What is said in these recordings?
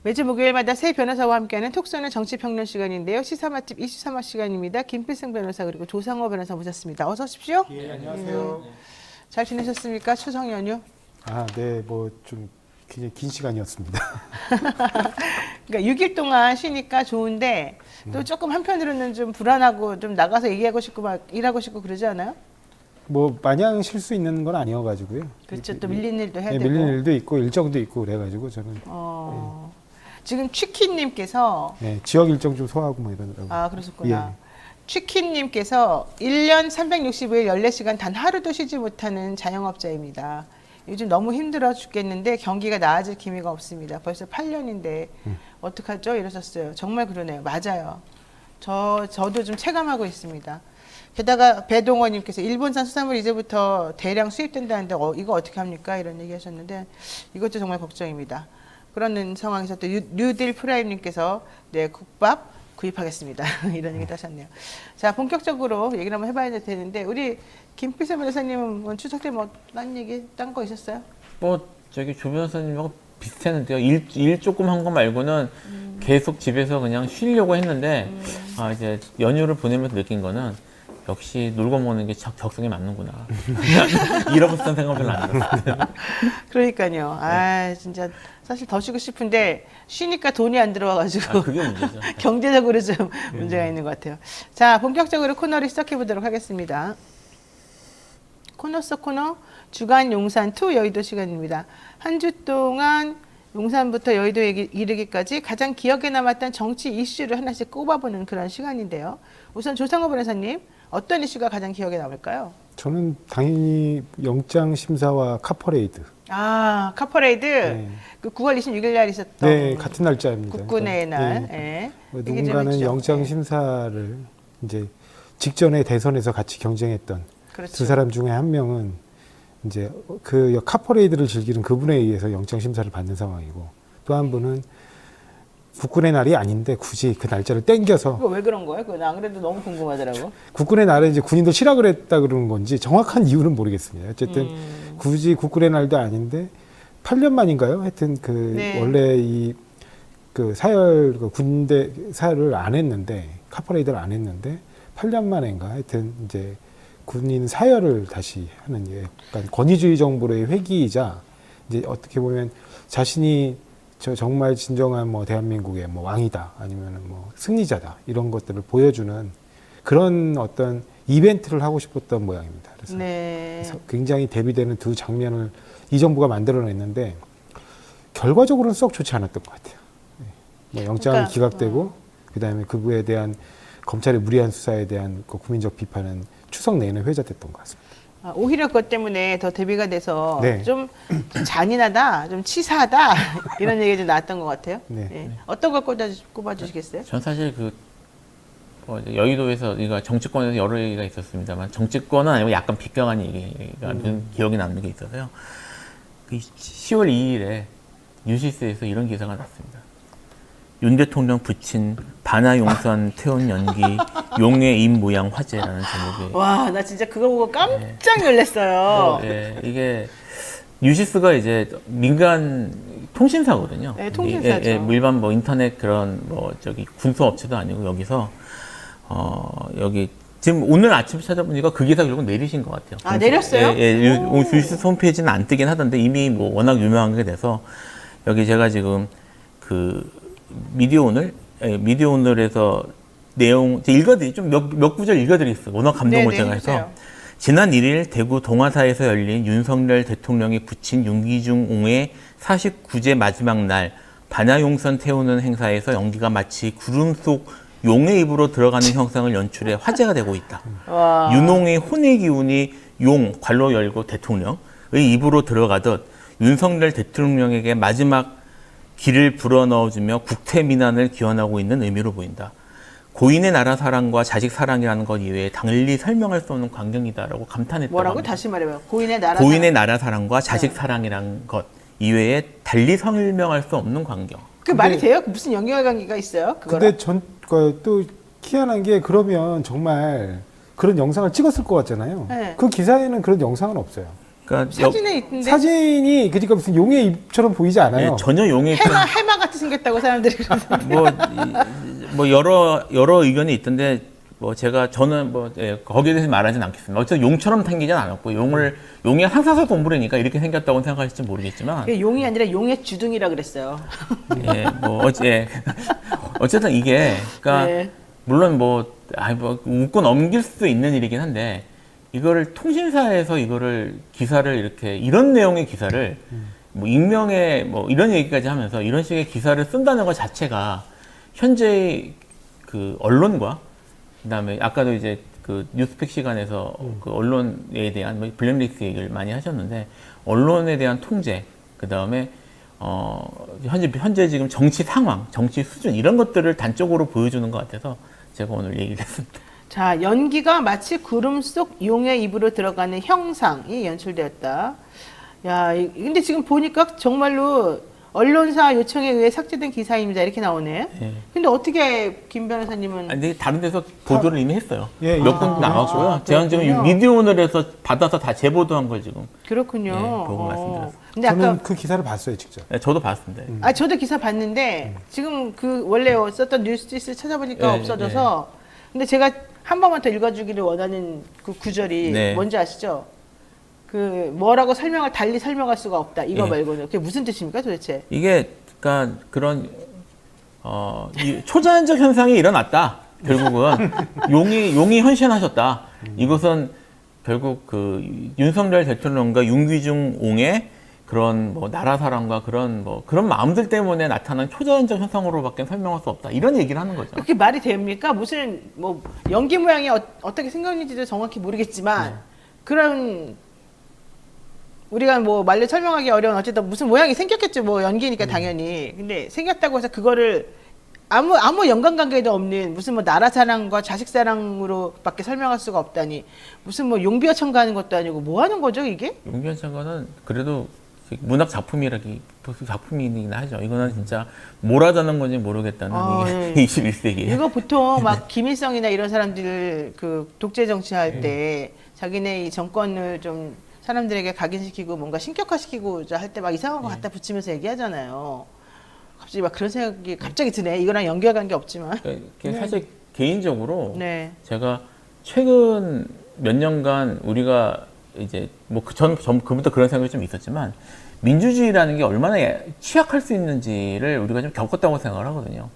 매주 목요일마다 새 변호사와 함께하는 톡쏘는 정치평론 시간인데요. 시사 맛집 23화 시간입니다. 김필승 변호사 그리고 조상호 변호사 모셨습니다. 어서 오십시오. 예, 안녕하세요. 잘 지내셨습니까? 추석 연휴? 네, 뭐 좀 굉장히 긴 시간이었습니다. 그러니까 6일 동안 쉬니까 좋은데 또 조금 한편으로는 좀 불안하고 좀 나가서 얘기하고 싶고 막 일하고 싶고 그러지 않아요? 뭐 마냥 쉴 수 있는 건 아니어가지고요. 그렇죠. 또 밀린 일도 해야 네, 되고. 밀린 일도 있고 일정도 있고 그래가지고 저는 지금 취키님께서 지역 일정 좀 소화하고 뭐 이러느라고. 아 그러셨구나. 예. 취키님께서 1년 365일 14시간 단 하루도 쉬지 못하는 자영업자입니다. 요즘 너무 힘들어 죽겠는데 경기가 나아질 기미가 없습니다. 벌써 8년인데 어떡하죠? 이러셨어요. 정말 그러네요. 맞아요. 저도 좀 체감하고 있습니다. 게다가 배동원님께서 일본산 수산물 이제부터 대량 수입된다는데 이거 어떻게 합니까? 이런 얘기 하셨는데 이것도 정말 걱정입니다. 그런 상황에서 또 뉴딜 프라임님께서 네, 국밥 구입하겠습니다. 이런 얘기도 하셨네요. 자, 본격적으로 얘기를 한번 해봐야 되는데 우리 김필승 변호사님은 추석 때 뭐 딴 얘기, 딴 거 있었어요? 뭐 저기 조 변호사님하고 비슷했는데요. 일 조금 한 거 말고는 계속 집에서 그냥 쉬려고 했는데 이제 연휴를 보내면서 느낀 거는 역시 놀고 먹는 게 적성에 맞는구나. 이러고 싶다는 생각은 별로 안 들었어요. 그러니까요. 진짜 사실 더 쉬고 싶은데 쉬니까 돈이 안 들어와가지고 그게 문제죠. 경제적으로 좀 문제가 있는 것 같아요. 자, 본격적으로 코너를 시작해 보도록 하겠습니다. 코너 속 코너 주간 용산 투 여의도 시간입니다. 한 주 동안 용산부터 여의도에 이르기까지 가장 기억에 남았던 정치 이슈를 하나씩 꼽아보는 그런 시간인데요. 우선 조상호 변호사님, 어떤 이슈가 가장 기억에 남을까요? 저는 당연히 영장 심사와 카퍼레이드. 카퍼레이드. 네. 그 9월 26일 날 있었던 네, 같은 날짜입니다. 국군의 날. 네. 예. 누군가는 영장 심사를 이제 직전에 대선에서 같이 경쟁했던 그렇죠. 두 사람 중에 한 명은 이제 그 카퍼레이드를 즐기는 그분에 의해서 영장 심사를 받는 상황이고 또 한 분은 국군의 날이 아닌데 굳이 그 날짜를 땡겨서 이거 왜 그런 거예요? 그거 안 그래도 너무 궁금하더라고. 국군의 날에 이제 군인들 실학을 했다 그러는 건지 정확한 이유는 모르겠습니다. 어쨌든 굳이 국군의 날도 아닌데 8년 만인가요? 하여튼 네. 원래 그 사열 군대 사열을 안 했는데 카퍼레이드를 안 했는데 8년 만인가 하여튼 이제 군인 사열을 다시 하는 약간 권위주의 정부의 회기이자 이제 어떻게 보면 자신이 정말 진정한 뭐 대한민국의 뭐 왕이다 아니면은 뭐 승리자다 이런 것들을 보여주는 그런 어떤 이벤트를 하고 싶었던 모양입니다. 그래서 네. 굉장히 대비되는 두 장면을 이 정부가 만들어냈는데 결과적으로는 썩 좋지 않았던 것 같아요. 뭐 영장이 그러니까, 기각되고 그다음에 그부에 대한 검찰의 무리한 수사에 대한 그 국민적 비판은 추석 내내 회자됐던 것 같습니다. 오히려 그것 때문에 더 대비가 돼서 네. 좀 잔인하다, 좀 치사하다 이런 얘기가 좀 나왔던 것 같아요. 네. 예. 어떤 걸 꼽아주시겠어요? 전 사실 여의도에서 이거 정치권에서 여러 얘기가 있었습니다만 정치권은 아니고 약간 비껴간 얘기가 기억이 남는 게 있어서요. 10월 2일에 뉴시스에서 이런 기사가 났습니다. 윤 대통령 부친 반야용선 퇴원 연기 용의 입 모양 화제라는 제목의. 와, 나 진짜 그거 보고 깜짝 놀랐어요. 이게 뉴시스가 이제 민간 통신사거든요. 네, 통신사죠. 뭐 일반 뭐 인터넷 그런 군소 업체도 아니고 여기서 여기 지금 오늘 아침 찾아보니까 그 기사 결국 내리신 것 같아요. 내렸어요? 뉴시스 홈페이지는 안 뜨긴 하던데 이미 뭐 워낙 유명한 게 돼서 여기 제가 지금 미디어 오늘에서 내용 읽어드리 좀 몇 구절 읽어드리겠어요. 워낙 감동을 제가 해서. 해주세요. 지난 1일 대구 동화사에서 열린 윤석열 대통령이 부친 윤기중 옹의 49제 마지막 날 반야용선 태우는 행사에서 연기가 마치 구름 속 용의 입으로 들어가는 형상을 연출해 화제가 되고 있다. 와. 윤옹의 혼의 기운이 용 괄호 열고 대통령의 입으로 들어가듯 윤석열 대통령에게 마지막 기를 불어넣어주며 국태민안을 기원하고 있는 의미로 보인다. 고인의 나라 사랑과 자식 사랑이라는 것 이외에 달리 설명할 수 없는 광경이다라고 감탄했다고 뭐라고? 합니다. 다시 말해봐요. 고인의 나라 사랑과 자식 사랑이라는 것 이외에 달리 설명할 수 없는 광경. 그 말이 돼요? 무슨 연결관계가 있어요? 근데 또 희한한 게 그러면 정말 그런 영상을 찍었을 것 같잖아요. 네. 그 기사에는 그런 영상은 없어요. 그러니까 사진에 있는데 사진이 그러니까 무슨 용의 입처럼 보이지 않아요. 예, 전혀 용의 해마 같이 생겼다고 사람들이 그러던데. 뭐 여러 의견이 있던데 뭐 저는 뭐 거기에 대해서 말하진 않겠습니다. 어쨌든 용처럼 생기진 않았고 용이 항사살 동물이니까 이렇게 생겼다고 생각하실지 모르겠지만 그게 용이 아니라 용의 주둥이라 그랬어요. 어쨌든 이게 그러니까 네. 물론 뭐 웃고 넘길 수 있는 일이긴 한데 이거를 통신사에서 이거를 기사를 이렇게 이런 내용의 기사를 뭐 익명의 뭐 이런 얘기까지 하면서 이런 식의 기사를 쓴다는 것 자체가 현재 그 언론과 그다음에 아까도 이제 그 뉴스팩 시간에서 그 언론에 대한 뭐 블랙리스트 얘기를 많이 하셨는데 언론에 대한 통제 그다음에 현재 지금 정치 상황, 정치 수준 이런 것들을 단적으로 보여주는 것 같아서 제가 오늘 얘기를 했습니다. 자, 연기가 마치 구름 속 용의 입으로 들어가는 형상이 연출되었다. 야, 근데 지금 보니까 정말로 언론사 요청에 의해 삭제된 기사입니다. 이렇게 나오네. 예. 근데 어떻게 김 변호사님은 근데 다른 데서 보도를 이미 했어요. 예, 몇 군 나왔고요. 제가 지금 그렇군요. 미디어오늘에서 받아서 다 재보도한 걸 지금. 그렇군요. 예, 보고 말씀드렸습니다. 근데 저는 아까 그 기사를 봤어요, 직접. 네, 저도 봤습니다. 저도 기사 봤는데 지금 그 원래 썼던 뉴스지스 찾아보니까 예, 없어져서 근데 제가 한 번만 더 읽어주기를 원하는 그 구절이 네. 뭔지 아시죠? 그 뭐라고 달리 설명할 수가 없다. 이거 예. 말고는 그게 무슨 뜻입니까 도대체? 이게 그러니까 그런 이 초자연적 현상이 일어났다. 결국은 용이 헌신하셨다. 이것은 결국 그 윤석열 대통령과 윤기중 옹의 그런 뭐 나라 사랑과 그런 마음들 때문에 나타난 초자연적 현상으로밖에 설명할 수 없다. 이런 얘기를 하는 거죠. 그렇게 말이 됩니까? 무슨 뭐 연기 모양이 어떻게 생겼는지도 정확히 모르겠지만 그런 우리가 뭐 말로 설명하기 어려운 어쨌든 무슨 모양이 생겼겠죠. 뭐 연기니까 당연히. 근데 생겼다고 해서 그거를 아무 연관관계도 없는 무슨 뭐 나라 사랑과 자식 사랑으로밖에 설명할 수가 없다니 무슨 뭐 용비어 첨가하는 것도 아니고 뭐 하는 거죠 이게? 용기현 장관은 그래도 문학 작품이긴 하죠. 이거는 진짜 뭘 하자는 건지 모르겠다는 이게 21세기에. 이거 보통 막 김일성이나 이런 사람들 그 독재 정치할 때 자기네 이 정권을 좀 사람들에게 각인시키고 뭔가 신격화시키고자 할 때 막 이상한 거 갖다 붙이면서 얘기하잖아요. 갑자기 막 그런 생각이 갑자기 드네. 이거랑 연결관계 없지만. 사실 개인적으로 네. 제가 최근 몇 년간 우리가 이제 뭐 그부터 그런 생각이 좀 있었지만 민주주의라는 게 얼마나 취약할 수 있는지를 우리가 좀 겪었다고 생각을 하거든요.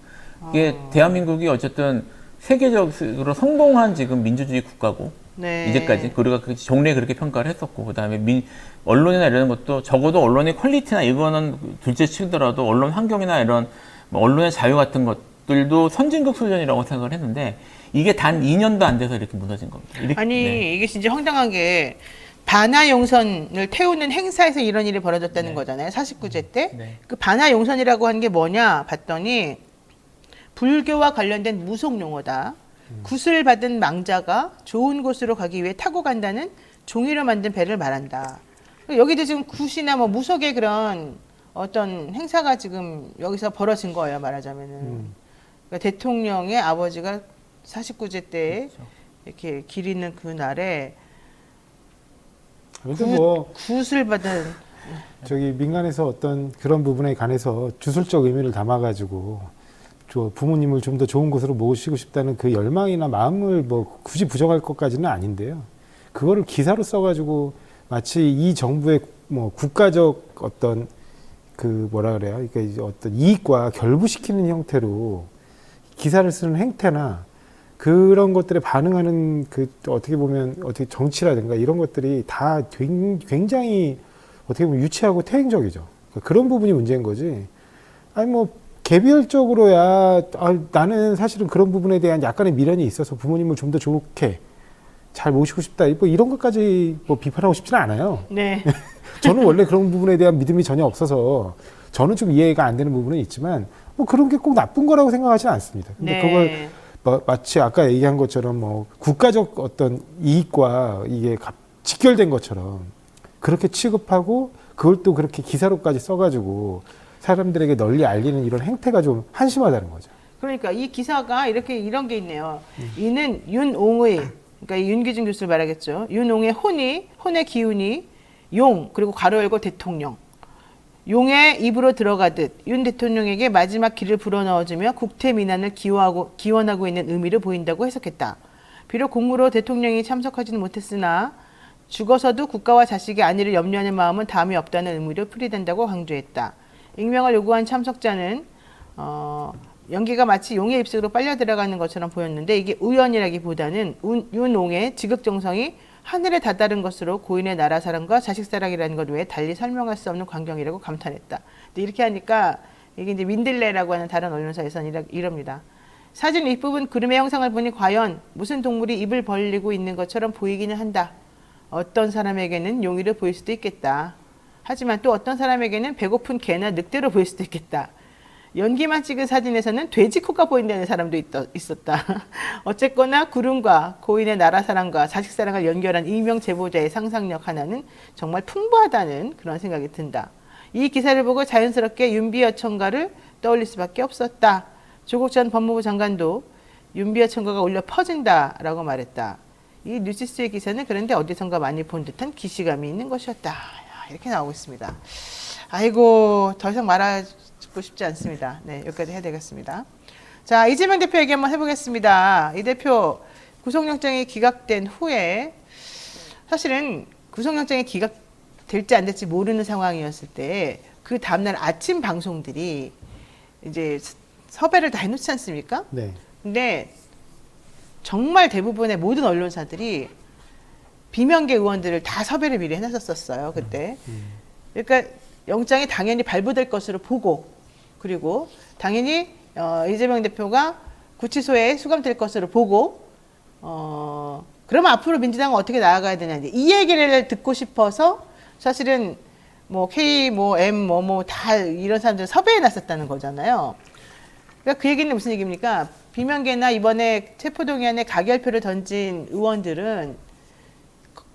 이게 대한민국이 어쨌든 세계적으로 성공한 지금 민주주의 국가고 네. 이제까지 우리가 그 종래에 그렇게 평가를 했었고 그다음에 언론이나 이런 것도 적어도 언론의 퀄리티나 이거는 둘째 치더라도 언론 환경이나 이런 뭐 언론의 자유 같은 것들도 선진국 수준이라고 생각을 했는데 이게 단 2년도 안 돼서 이렇게 무너진 겁니다. 아니 이게 진짜 황당한 게 반화용선을 태우는 행사에서 이런 일이 벌어졌다는 거잖아요. 49제 때. 네. 그 반화용선이라고 하는 게 뭐냐 봤더니 불교와 관련된 무속 용어다. 굿을 받은 망자가 좋은 곳으로 가기 위해 타고 간다는 종이로 만든 배를 말한다. 여기도 지금 굿이나 뭐 무속의 그런 어떤 행사가 지금 여기서 벌어진 거예요. 말하자면은. 그러니까 대통령의 아버지가 49제 때 이렇게 기리는 그날에 그래도 뭐 굿을 받은 저기 민간에서 어떤 그런 부분에 관해서 주술적 의미를 담아가지고 부모님을 좀 더 좋은 곳으로 모시고 싶다는 그 열망이나 마음을 뭐 굳이 부정할 것까지는 아닌데요. 그거를 기사로 써가지고 마치 이 정부의 뭐 국가적 어떤 그 뭐라 그래요? 그러니까 어떤 이익과 결부시키는 형태로 기사를 쓰는 행태나 그런 것들에 반응하는 그 어떻게 보면 어떻게 정치라든가 이런 것들이 다 굉장히 어떻게 보면 유치하고 퇴행적이죠. 그러니까 그런 부분이 문제인 거지. 아니 뭐 개별적으로야 나는 사실은 그런 부분에 대한 약간의 미련이 있어서 부모님을 좀 더 좋게 잘 모시고 싶다. 뭐 이런 것까지 뭐 비판하고 싶지는 않아요. 네. 저는 원래 그런 부분에 대한 믿음이 전혀 없어서 저는 좀 이해가 안 되는 부분은 있지만 뭐 그런 게 꼭 나쁜 거라고 생각하지는 않습니다. 근데 네. 그걸 마치 아까 얘기한 것처럼 뭐 국가적 어떤 이익과 이게 직결된 것처럼 그렇게 취급하고 그걸 또 그렇게 기사로까지 써가지고 사람들에게 널리 알리는 이런 행태가 좀 한심하다는 거죠. 그러니까 이 기사가 이런 게 있네요. 이는 윤옹의 그러니까 이 윤기중 교수를 말하겠죠. 윤옹의 혼의 기운이 용 그리고 괄호 열고 대통령. 용의 입으로 들어가듯 윤 대통령에게 마지막 기를 불어넣어주며 국태 민안을 기원하고 있는 의미를 보인다고 해석했다. 비록 공무로 대통령이 참석하지는 못했으나 죽어서도 국가와 자식의 안위를 염려하는 마음은 다음이 없다는 의미로 풀이된다고 강조했다. 익명을 요구한 참석자는 연기가 마치 용의 입속으로 빨려 들어가는 것처럼 보였는데 이게 우연이라기보다는 윤옹의 지극정성이 하늘에 다다른 것으로 고인의 나라 사랑과 자식 사랑이라는 것 외에 달리 설명할 수 없는 광경이라고 감탄했다. 근데 이렇게 하니까 이게 이제 민들레라고 하는 다른 언론사에서는 이럽니다. 사진 윗부분 구름의 형상을 보니 과연 무슨 동물이 입을 벌리고 있는 것처럼 보이기는 한다. 어떤 사람에게는 용이로 보일 수도 있겠다. 하지만 또 어떤 사람에게는 배고픈 개나 늑대로 보일 수도 있겠다. 연기만 찍은 사진에서는 돼지 코가 보인다는 사람도 있었다. 어쨌거나 구름과 고인의 나라 사랑과 자식 사랑을 연결한 이명 제보자의 상상력 하나는 정말 풍부하다는 그런 생각이 든다. 이 기사를 보고 자연스럽게 윤비어 청가를 떠올릴 수밖에 없었다. 조국 전 법무부 장관도 윤비어 청가가 울려 퍼진다라고 말했다. 이 뉴시스의 기사는 그런데 어디선가 많이 본 듯한 기시감이 있는 것이었다. 이렇게 나오고 있습니다. 아이고 더 이상 말하고 싶지 않습니다. 네, 여기까지 해야 되겠습니다. 자, 이재명 대표 얘기 한번 해보겠습니다. 이 대표 구속영장이 기각된 후에 사실은 구속영장이 기각될지 안 될지 모르는 상황이었을 때 그 다음날 아침 방송들이 이제 섭외를 다 해놓지 않습니까? 네. 근데 정말 대부분의 모든 언론사들이 비명계 의원들을 다 섭외를 미리 해놨었어요. 그때. 그러니까 영장이 당연히 발부될 것으로 보고 그리고 당연히 이재명 대표가 구치소에 수감될 것으로 보고 그러면 앞으로 민주당은 어떻게 나아가야 되냐 이 얘기를 듣고 싶어서 사실은 뭐 K 뭐 M 뭐 다 이런 사람들 섭외해 놨었다는 거잖아요. 그러니까 그 얘기는 무슨 얘기입니까? 비명계나 이번에 체포동의안에 가결표를 던진 의원들은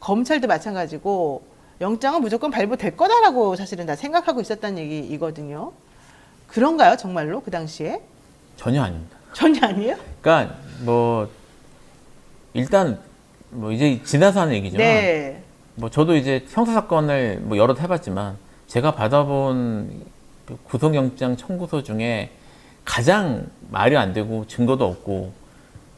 검찰도 마찬가지고 영장은 무조건 발부될 거다라고 사실은 다 생각하고 있었다는 얘기이거든요. 그런가요, 정말로 그 당시에? 전혀 아닙니다. 전혀 아니에요? 그러니까 뭐 일단 뭐 이제 지나서 하는 얘기지만 네. 뭐 저도 이제 형사 사건을 뭐 여러 해봤지만 제가 받아본 그 구속영장 청구서 중에 가장 말이 안 되고 증거도 없고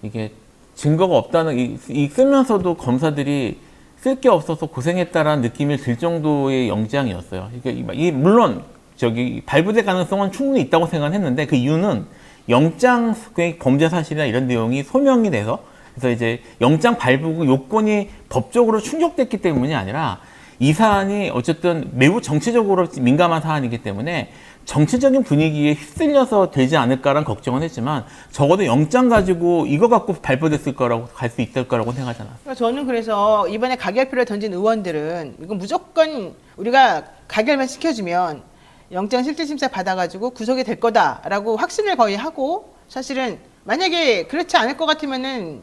이게 증거가 없다는 이 쓰면서도 검사들이 쓸 게 없어서 고생했다라는 느낌이 들 정도의 영장이었어요. 그러니까 이 물론 저기 발부될 가능성은 충분히 있다고 생각했는데 그 이유는 영장 범죄 사실이나 이런 내용이 소명이 돼서 그래서 이제 영장 발부 요건이 법적으로 충족됐기 때문이 아니라 이 사안이 어쨌든 매우 정치적으로 민감한 사안이기 때문에 정치적인 분위기에 휩쓸려서 되지 않을까라는 걱정은 했지만 적어도 영장 가지고 이거 갖고 발부됐을 거라고 갈 수 있을 거라고 생각하지 않았어요. 저는 그래서 이번에 가결표를 던진 의원들은 이거 무조건 우리가 가결만 시켜주면 영장 실질심사 받아가지고 구속이 될 거다라고 확신을 거의 하고 사실은 만약에 그렇지 않을 것 같으면은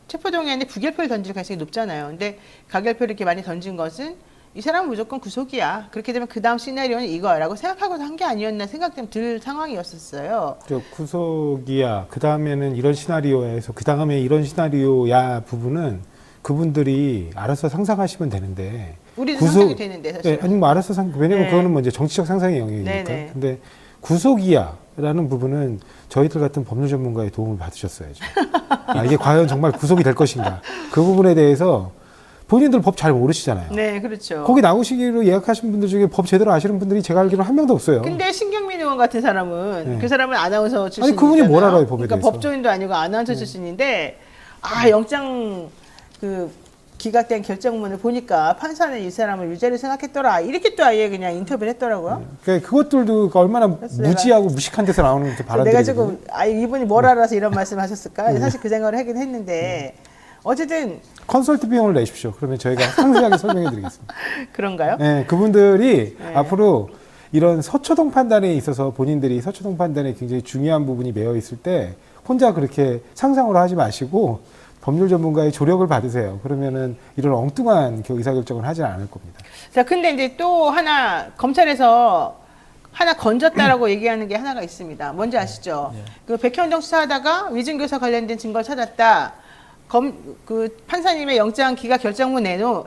체포동의안에 부결표를 던질 가능성이 높잖아요. 근데 가결표를 이렇게 많이 던진 것은 이 사람은 무조건 구속이야. 그렇게 되면 그 다음 시나리오는 이거라고 생각하고서 한 게 아니었나 생각되면 들 상황이었었어요. 구속이야. 그 다음에는 이런 시나리오에서 그 다음에 이런 시나리오야 부분은 그분들이 알아서 상상하시면 되는데 우리도 상상이 되는데 사실. 네, 아니 뭐 알아서 왜냐면 네. 그거는 뭐 이제 정치적 상상의 영역이니까. 네네. 근데 구속이야라는 부분은 저희들 같은 법률 전문가의 도움을 받으셨어야죠. 아, 이게 과연 정말 구속이 될 것인가? 그 부분에 대해서 본인들 법 잘 모르시잖아요. 네, 그렇죠. 거기 나오시기로 예약하신 분들 중에 법 제대로 아시는 분들이 제가 알기로는 한 명도 없어요. 근데 신경민 의원 같은 사람은 네. 그 사람은 아나운서 출신이잖아요. 아니, 그분이 뭘 알아요, 법에 그러니까 대해서. 법조인도 아니고 아나운서 출신인데 영장 그 기각된 결정문을 보니까 판사는 이 사람을 유죄를 생각했더라. 이렇게 또 아예 그냥 인터뷰를 했더라고요. 그러니까 그것들도 얼마나 무지하고 무식한 데서 나오는 발언들이 내가 조금 이분이 뭘 알아서 이런 말씀하셨을까? 사실 그 생각을 하긴 했는데 어쨌든 컨설트 비용을 내십시오. 그러면 저희가 상세하게 설명해 드리겠습니다. 그런가요? 네, 그분들이 네. 앞으로 이런 서초동 판단에 있어서 본인들이 서초동 판단에 굉장히 중요한 부분이 매여 있을 때 혼자 그렇게 상상으로 하지 마시고 법률 전문가의 조력을 받으세요. 그러면은 이런 엉뚱한 의사결정을 하지 않을 겁니다. 자, 근데 이제 또 하나 검찰에서 하나 건졌다라고 얘기하는 게 하나가 있습니다. 뭔지 아시죠? 네. 그 백현동 수사하다가 위증교사 관련된 증거를 찾았다. 그 판사님의 영장 기각 결정문에도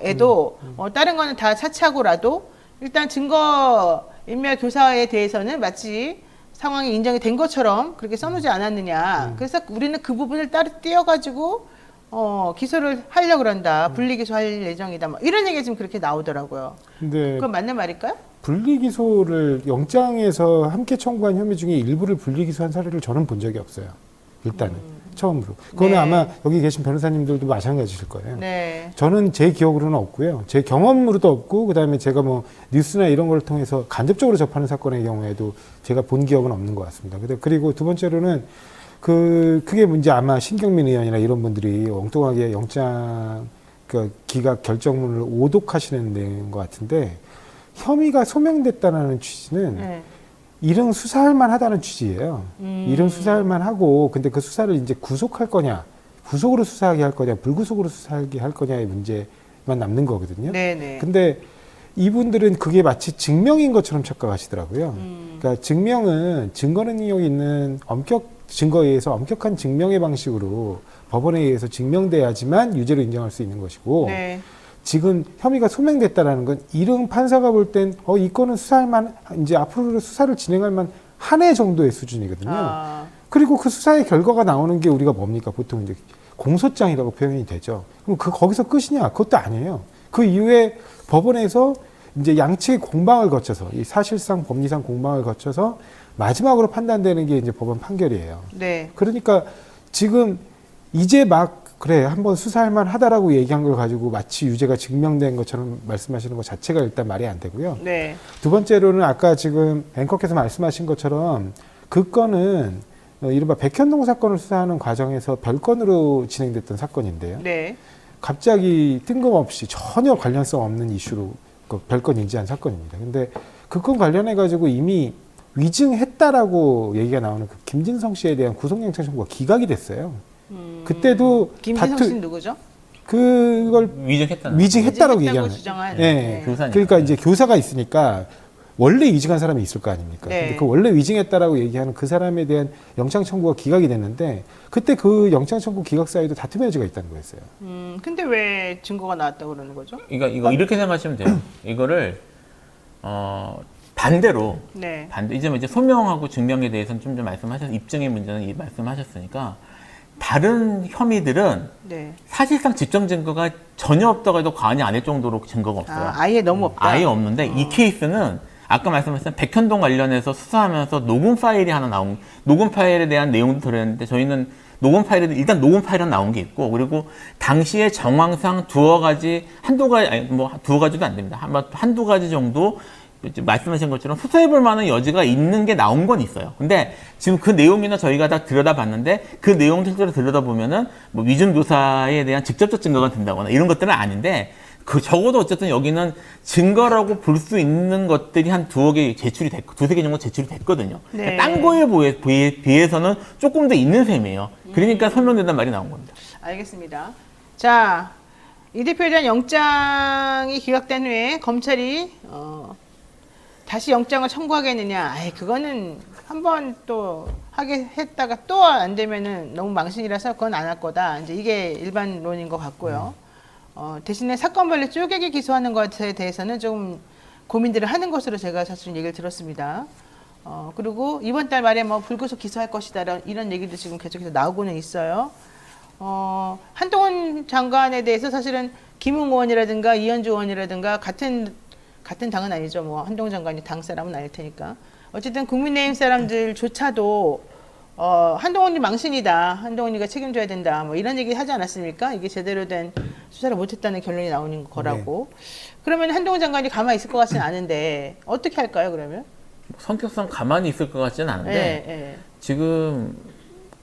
다른 거는 다 차치하고라도 일단 증거 인멸 교사에 대해서는 마치 상황이 인정이 된 것처럼 그렇게 써놓지 않았느냐. 그래서 우리는 그 부분을 따로 띄어가지고 기소를 하려고 그런다. 분리기소할 예정이다. 뭐 이런 얘기가 지금 그렇게 나오더라고요. 근데 그건 맞는 말일까요? 분리기소를 영장에서 함께 청구한 혐의 중에 일부를 분리기소한 사례를 저는 본 적이 없어요. 일단은 처음으로. 그거는 네. 아마 여기 계신 변호사님들도 마찬가지실 거예요. 네. 저는 제 기억으로는 없고요. 제 경험으로도 없고 그다음에 제가 뭐 뉴스나 이런 걸 통해서 간접적으로 접하는 사건의 경우에도 제가 본 기억은 없는 것 같습니다. 그리고 두 번째로는 그게 문제 아마 신경민 의원이나 이런 분들이 엉뚱하게 영장 기각 결정문을 오독하시는 내용인 것 같은데 혐의가 소명됐다는 취지는 네. 이름 수사할 만하다는 취지예요. 이름 수사할 만하고 근데 그 수사를 이제 구속할 거냐, 구속으로 수사하게 할 거냐, 불구속으로 수사하게 할 거냐의 문제만 남는 거거든요. 네네. 근데 이분들은 그게 마치 증명인 것처럼 착각하시더라고요. 그러니까 증명은 증거 능력이 있는 증거에 의해서 엄격한 증명의 방식으로 법원에 의해서 증명돼야지만 유죄로 인정할 수 있는 것이고 네. 지금 혐의가 소명됐다라는 건 이른 판사가 볼 땐 이 건은 수사할 만 이제 앞으로 수사를 진행할 만 한 해 정도의 수준이거든요. 아. 그리고 그 수사의 결과가 나오는 게 우리가 뭡니까? 보통 이제 공소장이라고 표현이 되죠. 그럼 거기서 끝이냐? 그것도 아니에요. 그 이후에 법원에서 이제 양측의 공방을 거쳐서 이 사실상 법리상 공방을 거쳐서 마지막으로 판단되는 게 이제 법원 판결이에요. 네. 그러니까 지금 이제 막 그래 한번 수사할 만하다라고 얘기한 걸 가지고 마치 유죄가 증명된 것처럼 말씀하시는 것 자체가 일단 말이 안 되고요. 네. 두 번째로는 아까 지금 앵커께서 말씀하신 것처럼 그 건은 이른바 백현동 사건을 수사하는 과정에서 별건으로 진행됐던 사건인데요. 네. 갑자기 뜬금없이 전혀 관련성 없는 이슈로 그 별건 인지한 사건입니다. 근데 그 건 관련해 가지고 이미 위증했다라고 얘기가 나오는 그 김진성 씨에 대한 구속영장 청구가 기각이 됐어요. 그때도 김진성 씨는 누구죠? 그걸 위증했다는 위증했다라고 위증했다고 얘기하는. 주장한. 네. 교사니까. 그러니까 이제 교사가 있으니까 원래 위증한 사람이 있을 거 아닙니까? 네. 근데 그 원래 위증했다라고 얘기하는 그 사람에 대한 영장 청구가 기각이 됐는데 그때 그 영장 청구 기각 사유도 다툼의 여지가 있다는 거였어요. 근데 왜 증거가 나왔다고 그러는 거죠? 그러니까 이거 이렇게 생각하시면 돼요. 이거를 반대로 네. 이제 소명하고 증명에 대해서는 좀 입증의 문제는 말씀하셨으니까 다른 혐의들은 네. 사실상 직접 증거가 전혀 없다고 해도 과언이 아닐 정도로 증거가 없어요. 아예 너무 없다. 아예 없는데 이 케이스는 아까 말씀하신 백현동 관련해서 수사하면서 녹음 파일이 하나 녹음 파일에 대한 내용도 들었는데 저희는 녹음 파일에 일단 녹음 파일은 나온 게 있고 그리고 당시의 정황상 두어 가지도 안 됩니다. 한두 가지 정도 말씀하신 것처럼 수사해볼 만한 여지가 있는 게 나온 건 있어요. 근데 지금 그 내용이나 저희가 다 들여다봤는데 그 내용 실제로 들여다보면은 뭐 위증교사에 대한 직접적 증거가 된다거나 이런 것들은 아닌데 적어도 어쨌든 여기는 증거라고 볼 수 있는 것들이 한 두세 개 정도 제출이 됐거든요. 네. 그러니까 딴 거에 비해서는 조금 더 있는 셈이에요. 그러니까 설명된다는 말이 나온 겁니다. 알겠습니다. 자, 이 대표에 대한 영장이 기각된 후에 검찰이 다시 영장을 청구하겠느냐? 그거는 한번 또 하게 했다가 또 안 되면은 너무 망신이라서 그건 안 할 거다. 이제 이게 일반론인 것 같고요. 대신에 사건별로 쪼개게 기소하는 것에 대해서는 좀 고민들을 하는 것으로 제가 사실은 얘기를 들었습니다. 그리고 이번 달 말에 뭐 불구속 기소할 것이다 이런 얘기도 지금 계속해서 나오고는 있어요. 한동훈 장관에 대해서 사실은 김웅 의원이라든가 이현주 의원이라든가 같은 당은 아니죠. 뭐 한동훈 장관이 당 사람은 아닐 테니까. 어쨌든 국민의힘 사람들조차도 한동훈이 망신이다. 한동훈이가 책임져야 된다. 뭐 이런 얘기 하지 않았습니까? 이게 제대로 된 수사를 못했다는 결론이 나오는 거라고. 네. 그러면 한동훈 장관이 가만히 있을 것 같지는 않은데 어떻게 할까요? 그러면? 성격상 가만히 있을 것 같지는 않은데 네. 지금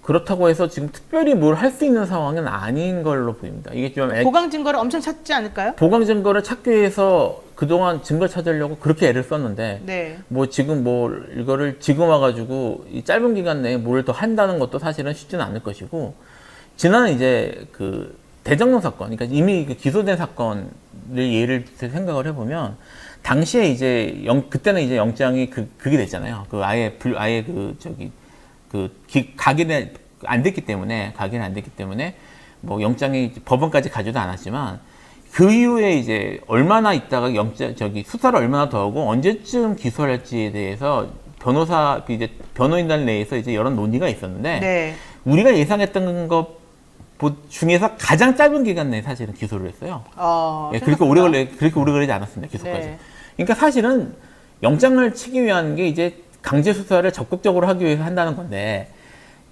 그렇다고 해서 지금 특별히 뭘 할 수 있는 상황은 아닌 걸로 보입니다. 이게 좀 보강 증거를 엄청 찾지 않을까요? 보강 증거를 찾기 위해서 그동안 증거 찾으려고 그렇게 애를 썼는데 네. 뭐 지금 이거를 지금 와가지고 이 짧은 기간 내에 뭘 더 한다는 것도 사실은 쉽지는 않을 것이고 지난 이제 그 대장동 사건, 그러니까 이미 기소된 사건을 예를 들어 생각을 해보면 당시에 이제 그때는 이제 영장이 그게 됐잖아요. 각인이 안 됐기 때문에 뭐 영장이 법원까지 가지도 않았지만 그 이후에 이제 얼마나 있다가 수사를 얼마나 더 하고 언제쯤 기소할지에 대해서 변호인단 내에서 이제 여러 논의가 있었는데 네. 우리가 예상했던 것 중에서 가장 짧은 기간 내에 사실은 기소를 했어요. 예, 그렇게 오래 걸리지 않았습니다. 기소까지. 네. 그러니까 사실은 영장을 치기 위한 게 이제 강제 수사를 적극적으로 하기 위해서 한다는 건데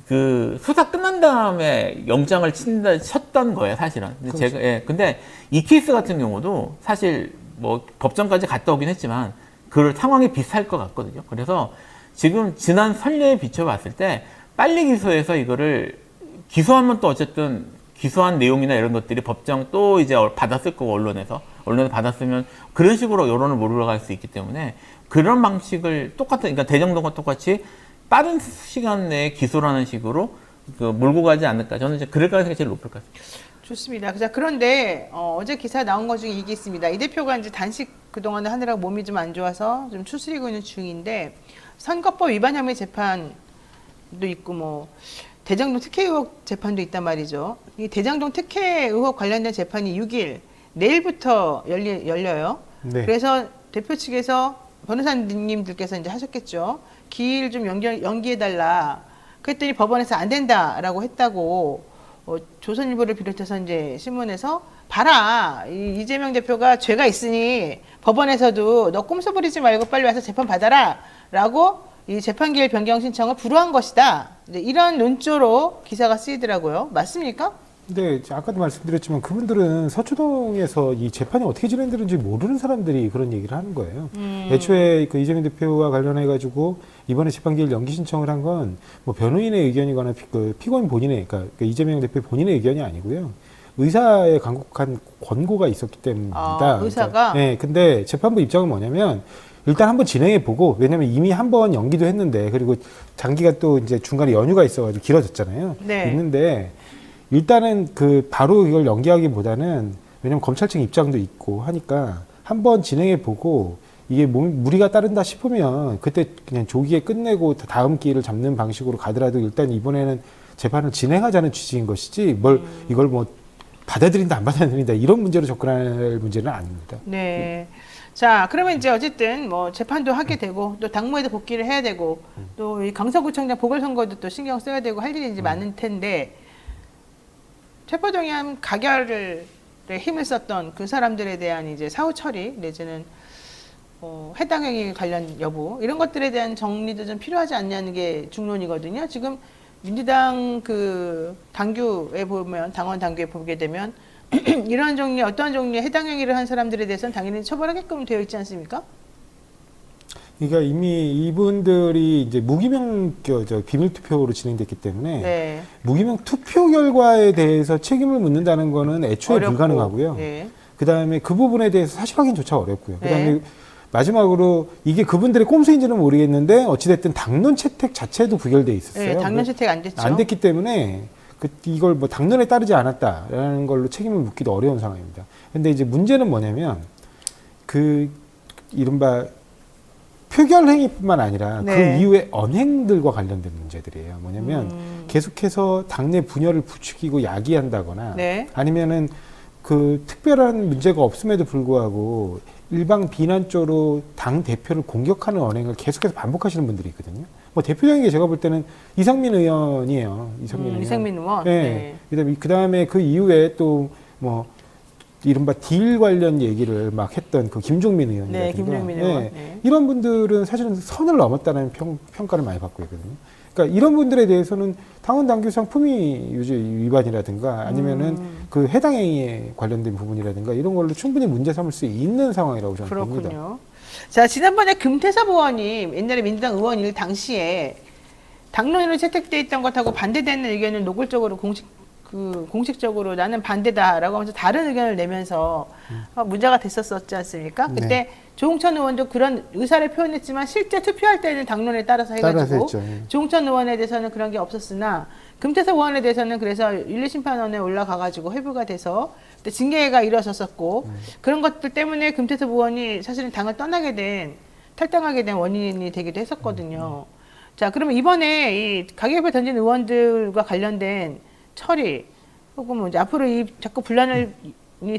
그 수사 끝난 다음에 영장을 쳤던 거예요, 사실은. 근데 근데 이 케이스 같은 경우도 사실 뭐 법정까지 갔다 오긴 했지만 그 상황이 비슷할 것 같거든요. 그래서 지금 지난 선례에 비춰봤을 때 빨리 기소해서 이거를 기소하면 또 어쨌든 기소한 내용이나 이런 것들이 법정 또 이제 받았을 거고 언론에서 받았으면 그런 식으로 여론을 몰아갈 수 있기 때문에 그런 방식을 그러니까 대정동과 똑같이 빠른 시간 내에 기소라는 식으로 몰고 가지 않을까. 저는 이제 그럴 가능성이 제일 높을 것 같습니다. 좋습니다. 자, 그런데 어제 기사 나온 것 중에 이게 있습니다. 이 대표가 이제 단식 그동안에 하느라고 몸이 좀 안 좋아서 좀 추스리고 있는 중인데 선거법 위반 혐의 재판도 있고 뭐 대장동 특혜 의혹 재판도 있단 말이죠. 이 대장동 특혜 의혹 관련된 재판이 6일 내일부터 열려요. 네. 그래서 대표 측에서 변호사님들께서 이제 하셨겠죠. 기일 좀 연기해달라. 그랬더니 법원에서 안 된다라고 했다고 조선일보를 비롯해서 이제 신문에서 봐라. 이재명 대표가 죄가 있으니 법원에서도 너 꼼수 부리지 말고 빨리 와서 재판 받아라라고 이 재판 기일 변경 신청을 불허한 것이다. 이제 이런 논조로 기사가 쓰이더라고요. 맞습니까? 근데 아까도 말씀드렸지만 그분들은 서초동에서 이 재판이 어떻게 진행되는지 모르는 사람들이 그런 얘기를 하는 거예요. 애초에 그 이재명 대표와 관련해 가지고 이번에 재판기일 연기 신청을 한 건 뭐 변호인의 의견이거나 피고인 본인의 그러니까 이재명 대표 본인의 의견이 아니고요. 의사의 강력한 권고가 있었기 때문입니다. 의사가? 그러니까, 네, 근데 재판부 입장은 뭐냐면 일단 한번 진행해 보고 왜냐면 이미 한번 연기도 했는데 그리고 장기가 또 이제 중간에 연휴가 있어가지고 길어졌잖아요. 네. 있는데. 일단은 바로 이걸 연기하기보다는 왜냐면 검찰 측 입장도 있고 하니까 한번 진행해 보고 이게 무리가 따른다 싶으면 그때 그냥 조기에 끝내고 다음 기회를 잡는 방식으로 가더라도 일단 이번에는 재판을 진행하자는 취지인 것이지 이걸 뭐 받아들인다 안 받아들인다 이런 문제로 접근할 문제는 아닙니다. 네. 자, 그러면 이제 어쨌든 뭐 재판도 하게 되고 또 당무에도 복귀를 해야 되고 또 이 강서구청장 보궐선거도 또 신경 써야 되고 할 일이 이제 많을 텐데 체포동의안 가결에 힘을 썼던 그 사람들에 대한 이제 사후 처리 내지는 해당 행위 관련 여부 이런 것들에 대한 정리도 좀 필요하지 않냐는 게 중론이거든요. 지금 민주당 그 당규에 보면 당원 당규에 보게 되면 이런 종류 어떠한 종류의 해당 행위를 한 사람들에 대해서는 당연히 처벌하게끔 되어 있지 않습니까? 그러니까 이미 이분들이 이제 무기명 비밀 투표로 진행됐기 때문에 네. 무기명 투표 결과에 대해서 책임을 묻는다는 거는 애초에 어렵고, 불가능하고요. 네. 그다음에 그 부분에 대해서 사실 확인조차 어렵고요. 그다음에 네. 마지막으로 이게 그분들의 꼼수인지는 모르겠는데 어찌됐든 당론 채택 자체도 부결돼 있었어요. 네, 당론 채택 안 됐죠. 안 됐기 때문에 이걸 뭐 당론에 따르지 않았다라는 걸로 책임을 묻기도 어려운 상황입니다. 근데 이제 문제는 뭐냐면 이른바 표결 행위뿐만 아니라 네. 그 이후의 언행들과 관련된 문제들이에요. 뭐냐면 계속해서 당내 분열을 부추기고 야기한다거나 네. 아니면은 그 특별한 문제가 없음에도 불구하고 일방 비난조로 당 대표를 공격하는 언행을 계속해서 반복하시는 분들이 있거든요. 뭐 대표적인 게 제가 볼 때는 이상민 의원이에요. 이상민 의원. 네. 네. 그다음에 그 이후에 또 뭐 이른바 딜 관련 얘기를 막 했던 그 김종민 의원이라든가 네, 김종민 의원. 네. 이런 분들은 사실은 선을 넘었다는 평가를 많이 받고 있거든요. 그러니까 이런 분들에 대해서는 당원 당규상 품위 유지 위반이라든가 아니면은 그 해당 행위에 관련된 부분이라든가 이런 걸로 충분히 문제 삼을 수 있는 상황이라고 저는 봅니다. 그렇군요. 자, 지난번에 금태섭 의원이 옛날에 민주당 의원일 당시에 당론으로 채택돼 있던 것하고 반대되는 의견을 노골적으로 공식적으로 나는 반대다라고 하면서 다른 의견을 내면서 문제가 됐었지 않습니까? 그때 네. 조홍천 의원도 그런 의사를 표현했지만 실제 투표할 때는 당론에 따라서 해가지고 조홍천 의원에 대해서는 그런 게 없었으나 금태섭 의원에 대해서는 그래서 윤리심판원에 올라가가지고 회부가 돼서 그때 징계가 이루어졌었고 그런 것들 때문에 금태섭 의원이 사실은 당을 탈당하게 된 원인이 되기도 했었거든요. 자, 그러면 이번에 이 가결표 던진 의원들과 관련된 처리 혹은 뭐 이제 앞으로 이 자꾸 분란이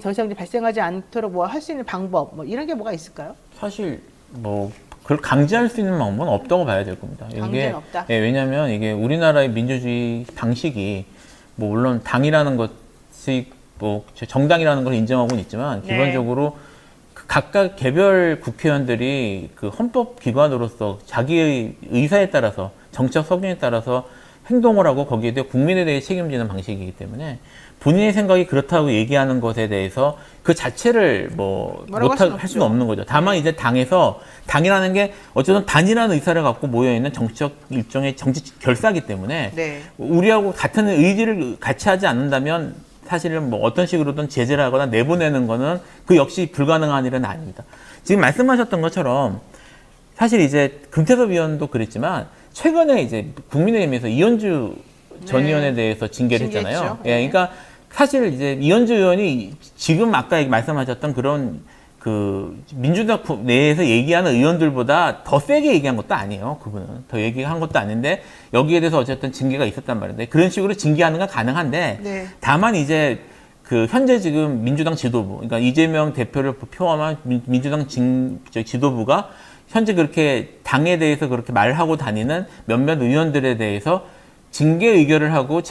더 이상 이제 발생하지 않도록 뭐 할 수 있는 방법 뭐 이런 게 뭐가 있을까요? 사실 뭐 그걸 강제할 수 있는 방법은 없다고 봐야 될 겁니다. 강제는 없다. 예, 왜냐하면 이게 우리나라의 민주주의 방식이 뭐 물론 당이라는 것이 뭐 정당이라는 걸 인정하고는 있지만 네. 기본적으로 그 각각 개별 국회의원들이 그 헌법 기관으로서 자기의 의사에 따라서 정책 석연에 따라서 행동을 하고 거기에 대해 국민에 대해 책임지는 방식이기 때문에 본인의 생각이 그렇다고 얘기하는 것에 대해서 그 자체를 뭐 뭐라고 할 수는 없는 거죠. 다만 이제 당에서 당이라는 게 어쨌든 단일한 의사를 갖고 모여 있는 정치적 일종의 정치 결사기 때문에 네. 우리하고 같은 의지를 같이 하지 않는다면 사실은 뭐 어떤 식으로든 제재를 하거나 내보내는 거는 그 역시 불가능한 일은 아닙니다. 지금 말씀하셨던 것처럼 사실 이제 금태섭 의원도 그랬지만 최근에 이제 국민의힘에서 이현주 전 네. 의원에 대해서 징계를 징계했죠. 했잖아요. 네. 예, 그러니까 사실 이제 이현주 의원이 지금 아까 말씀하셨던 그런 그 민주당 내에서 얘기하는 의원들보다 더 세게 얘기한 것도 아니에요. 그분은 더 얘기한 것도 아닌데 여기에 대해서 어쨌든 징계가 있었단 말인데 그런 식으로 징계하는 건 가능한데 네. 다만 이제 그 현재 지금 민주당 지도부, 그러니까 이재명 대표를 포함한 민주당 지도부가 현재 그렇게 당에 대해서 그렇게 말하고 다니는 몇몇 의원들에 대해서 징계 의결을 하고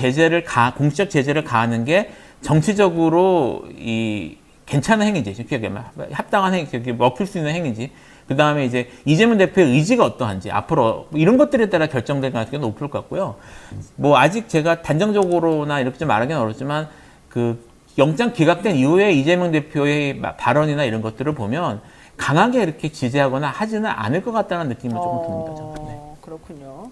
공적 제재를 가하는 게 정치적으로 이 괜찮은 행위지, 합당한 행위지, 먹힐 수 있는 행위지. 그 다음에 이제 이재명 대표의 의지가 어떠한지 앞으로 이런 것들에 따라 결정될 가능성이 높을 것 같고요. 뭐 아직 제가 단정적으로나 이렇게 좀 말하기는 어렵지만 그 영장 기각된 이후에 이재명 대표의 발언이나 이런 것들을 보면 강하게 이렇게 지지하거나 하지는 않을 것 같다는 느낌이 조금 듭니다. 저는. 네. 그렇군요.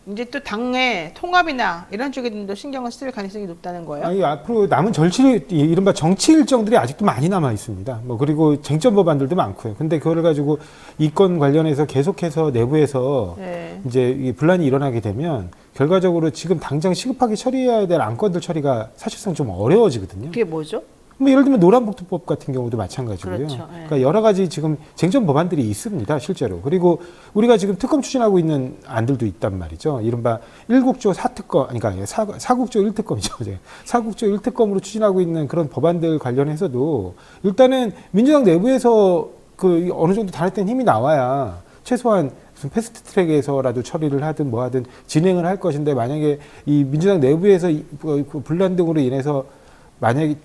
이제 또 당의 통합이나 이런 쪽에도 신경을 쓸 가능성이 높다는 거예요? 아니, 앞으로 남은 이른바 정치 일정들이 아직도 많이 남아 있습니다. 뭐 그리고 쟁점 법안들도 많고요. 근데 그거를 가지고 이권 관련해서 계속해서 내부에서 네. 이제 이 분란이 일어나게 되면 결과적으로 지금 당장 시급하게 처리해야 될 안건들 처리가 사실상 좀 어려워지거든요. 그게 뭐죠? 뭐 예를 들면 노란봉투법 같은 경우도 마찬가지고요. 그렇죠. 예. 그러니까 여러 가지 지금 쟁점 법안들이 있습니다, 실제로. 그리고 우리가 지금 특검 추진하고 있는 안들도 있단 말이죠. 이른바 1국조 4특검, 그러니까 4국조 1특검이죠. 4국조 1특검으로 추진하고 있는 그런 법안들 관련해서도 일단은 민주당 내부에서 그 어느 정도 단합된 힘이 나와야 최소한 무슨 패스트 트랙에서라도 처리를 하든 뭐 하든 진행을 할 것인데 만약에 이 민주당 내부에서 그 분란 등으로 인해서 만약에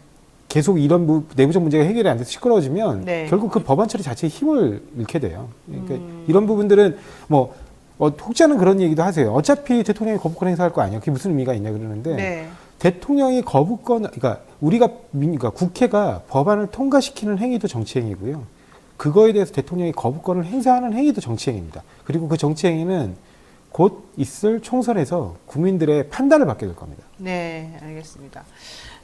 계속 이런 내부적 문제가 해결이 안 돼서 시끄러워지면 네. 결국 그 법안 처리 자체의 힘을 잃게 돼요. 그러니까 이런 부분들은 뭐 혹자는 그런 얘기도 하세요. 어차피 대통령이 거부권 행사할 거 아니야. 그게 무슨 의미가 있냐 그러는데 네. 대통령이 거부권, 그러니까 그러니까 국회가 법안을 통과시키는 행위도 정치 행위고요. 그거에 대해서 대통령이 거부권을 행사하는 행위도 정치 행위입니다. 그리고 그 정치 행위는 곧 있을 총선에서 국민들의 판단을 받게 될 겁니다. 네, 알겠습니다.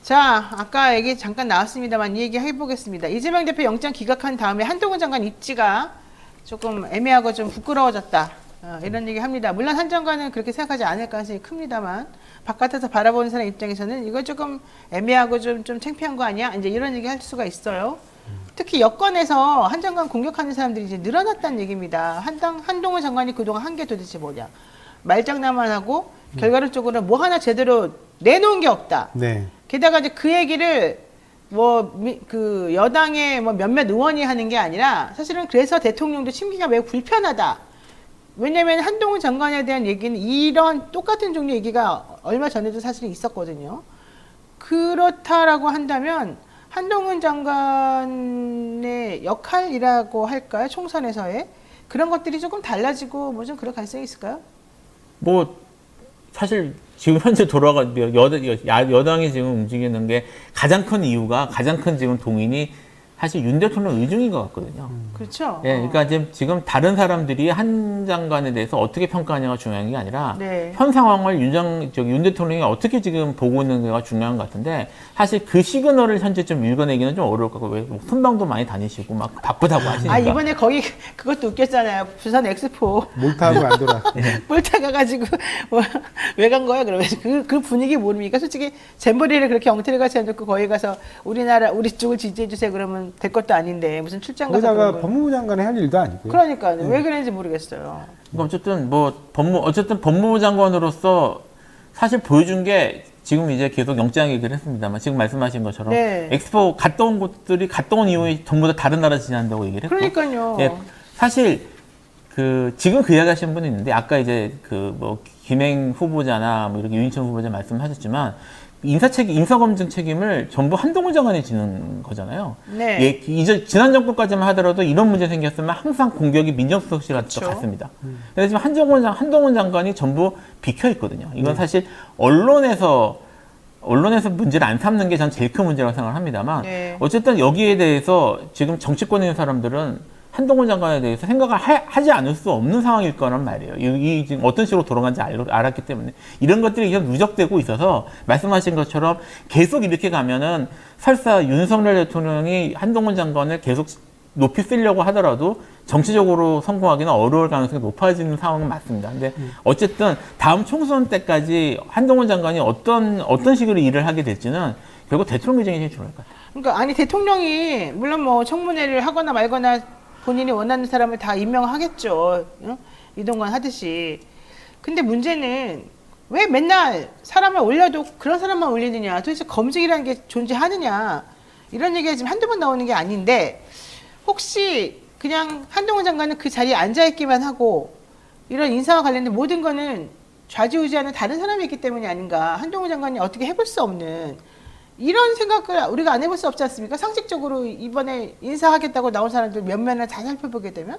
자, 아까 얘기 잠깐 나왔습니다만 이 얘기 해보겠습니다. 이재명 대표 영장 기각한 다음에 한동훈 장관 입지가 조금 애매하고 좀 부끄러워졌다. 이런 얘기 합니다. 물론 한 장관은 그렇게 생각하지 않을 가능성이 큽니다만 바깥에서 바라보는 사람 입장에서는 이거 조금 애매하고 좀 창피한 거 아니야? 이제 이런 얘기 할 수가 있어요. 특히 여권에서 한 장관 공격하는 사람들이 이제 늘어났다는 얘기입니다. 한동훈 장관이 그동안 한 게 도대체 뭐냐? 말장난만 하고 결과론적으로 뭐 하나 제대로 내놓은 게 없다. 네. 게다가 이제 그 얘기를 그 여당의 몇몇 의원이 하는 게 아니라 사실은 그래서 대통령도 심기가 매우 불편하다. 왜냐하면 한동훈 장관에 대한 얘기는 이런 똑같은 종류 얘기가 얼마 전에도 사실은 있었거든요. 그렇다라고 한다면 한동훈 장관의 역할이라고 할까요? 총선에서의 그런 것들이 조금 달라지고 뭐 좀 그럴 가능성이 있을까요? 뭐 사실 지금 현재 여당이 지금 움직이는 게 가장 큰 이유가 가장 큰 지금 동인이 사실 윤 대통령 의중인 것 같거든요. 그렇죠. 예, 그러니까 지금 다른 사람들이 한 장관에 대해서 어떻게 평가하냐가 중요한 게 아니라 네. 현 상황을 윤 대통령이 어떻게 지금 보고 있는가가 중요한 것 같은데 사실 그 시그널을 현재 좀 읽어내기는 좀 어려울 것 같고 왜 순방도 많이 다니시고 막 바쁘다고 하시니까. 이번에 거기 그것도 웃겼잖아요. 부산 엑스포 몰타하고 안 돌아. 몰타 가가지고 왜 간 거야? 그러면 그 분위기 모릅니까? 솔직히 잼버리를 그렇게 엉터리 같이 해놓고 거기 가서 우리 쪽을 지지해 주세요 그러면 될 것도 아닌데 무슨 출장 가서 거기다가 그런 걸. 법무부 장관이 할 일도 아니고요. 그러니까 왜 그랬는지 모르겠어요. 어쨌든 법무부 장관으로서 사실 보여준 게 지금 이제 계속 영장 얘기를 했습니다만 지금 말씀하신 것처럼 네. 엑스포 갔다 온 곳들이 갔다 온 이후에 전부 다 다른 나라 지난다고 얘기를 했고 그러니까요. 예, 사실 지금 그 이야기 하시는 분이 있는데 아까 이제 뭐 김행 후보자나 뭐 이렇게 유인천 후보자 말씀하셨지만 인사검증 책임을 전부 한동훈 장관이 지는 거잖아요. 네. 예, 이제 지난 정권까지만 하더라도 이런 문제 생겼으면 항상 공격이 민정수석실한테 그렇죠. 갔습니다. 그래서 지금 한동훈 장관이 전부 비켜 있거든요. 이건 사실 언론에서 문제를 안 삼는 게 전 제일 큰 문제라고 생각을 합니다만 네. 어쨌든 여기에 대해서 지금 정치권에 있는 사람들은 한동훈 장관에 대해서 생각을 하지 않을 수 없는 상황일 거란 말이에요. 이 지금 어떤 식으로 돌아간지 알았기 때문에 이런 것들이 계속 누적되고 있어서 말씀하신 것처럼 계속 이렇게 가면은 설사 윤석열 대통령이 한동훈 장관을 계속 높이 쓰려고 하더라도 정치적으로 성공하기는 어려울 가능성이 높아지는 상황은 맞습니다. 근데 어쨌든 다음 총선 때까지 한동훈 장관이 어떤 식으로 일을 하게 될지는 결국 대통령 규정이 제일 중요할 것 같아요. 그러니까 아니 대통령이 물론 뭐 청문회를 하거나 말거나 본인이 원하는 사람을 다 임명하겠죠. 응? 이동관 하듯이. 근데 문제는 왜 맨날 사람을 올려도 그런 사람만 올리느냐. 도대체 검증이라는 게 존재하느냐. 이런 얘기가 지금 한두 번 나오는 게 아닌데 혹시 그냥 한동훈 장관은 그 자리에 앉아있기만 하고 이런 인사와 관련된 모든 거는 좌지우지하는 다른 사람이 있기 때문이 아닌가. 한동훈 장관이 어떻게 해볼 수 없는 이런 생각을 우리가 안 해볼 수 없지 않습니까? 상식적으로 이번에 인사하겠다고 나온 사람들 몇몇을 다 살펴보게 되면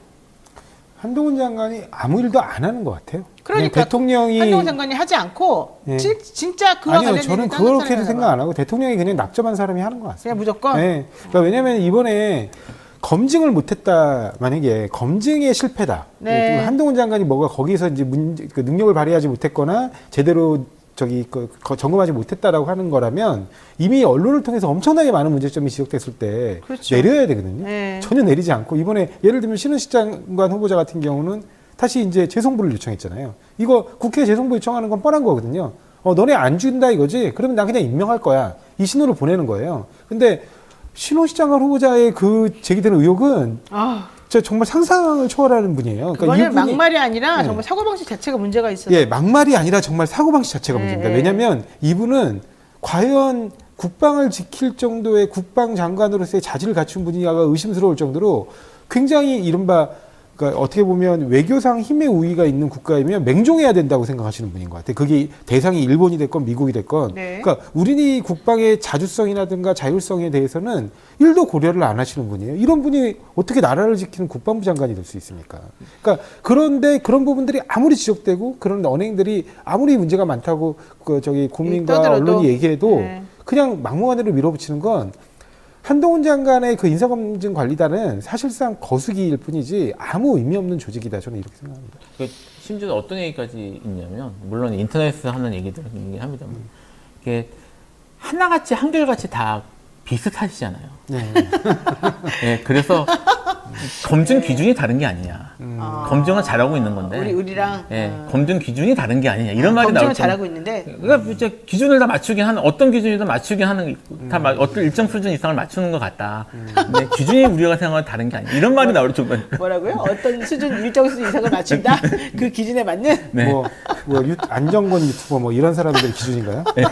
한동훈 장관이 아무 일도 안 하는 것 같아요. 그러니까 그냥 대통령이 한동훈 장관이 하지 않고 예. 진짜 그와 아니요, 관련된 저는 일을 다른 그렇게도 사람이 생각 하나 안 하고 대통령이 그냥 납작한 사람이 하는 것 같습니다. 그냥 무조건 네. 그러니까 왜냐하면 이번에 검증을 못했다. 만약에 검증에 실패다. 네. 한동훈 장관이 뭐가 거기서 이제 그 능력을 발휘하지 못했거나 제대로 점검하지 못했다라고 하는 거라면 이미 언론을 통해서 엄청나게 많은 문제점이 지적됐을 때 그렇죠. 내려야 되거든요. 네. 전혀 내리지 않고 이번에 예를 들면 신은식 장관 후보자 같은 경우는 다시 이제 재송부를 요청했잖아요. 이거 국회에 재송부 요청하는 건 뻔한 거거든요. 너네 안 준다 이거지? 그러면 난 그냥 임명할 거야. 이 신호를 보내는 거예요. 근데 신원식 장관 후보자의 그 제기되는 의혹은 저 정말 상상을 초월하는 분이에요. 그러니까 그거는 이분이 막말이 아니라 네. 정말 사고방식 자체가 문제가 있어요. 예, 막말이 아니라 정말 사고방식 자체가 네, 문제입니다. 네. 왜냐하면 이분은 과연 국방을 지킬 정도의 국방장관으로서의 자질을 갖춘 분이냐가 의심스러울 정도로 굉장히 이른바 그러니까 어떻게 보면 외교상 힘의 우위가 있는 국가이면 맹종해야 된다고 생각하시는 분인 것 같아요. 그게 대상이 일본이 됐건 미국이 됐건. 네. 그러니까 우리 국방의 자주성이라든가 자율성에 대해서는 1도 고려를 안 하시는 분이에요. 이런 분이 어떻게 나라를 지키는 국방부 장관이 될 수 있습니까? 그러니까 그런데 그런 부분들이 아무리 지적되고 그런 언행들이 아무리 문제가 많다고 국민과 떠들어도. 언론이 얘기해도 네. 그냥 막무가내로 밀어붙이는 건 한동훈 장관의 그 인사검증 관리단은 사실상 거수기일 뿐이지 아무 의미 없는 조직이다. 저는 이렇게 생각합니다. 심지어 어떤 얘기까지 있냐면 물론 인터넷에서 하는 얘기들은 얘기합니다만 이게 하나같이 한결같이 다 비슷하시잖아요. 네. 예, 그래서 검증 기준이 다른 게 아니냐. 검증은 잘하고 있는 건데. 우리랑 예, 검증 기준이 다른 게 아니냐. 이런 말이 검증은 나올 잘하고 있는데 그러니까 이제 기준을 다 맞추긴 하는 어떤 기준이든 맞추긴 하는 어떤 일정 수준 이상을 맞추는 것 같다. 근데 기준이 우리가 생각하는 다른 게 아니야. 이런 말이 나올 정도니까. 뭐라고요? 어떤 수준 일정 수준 이상을 맞춘다? 그 기준에 맞는? 네. 안정권 유튜버 뭐 이런 사람들 기준인가요? 네.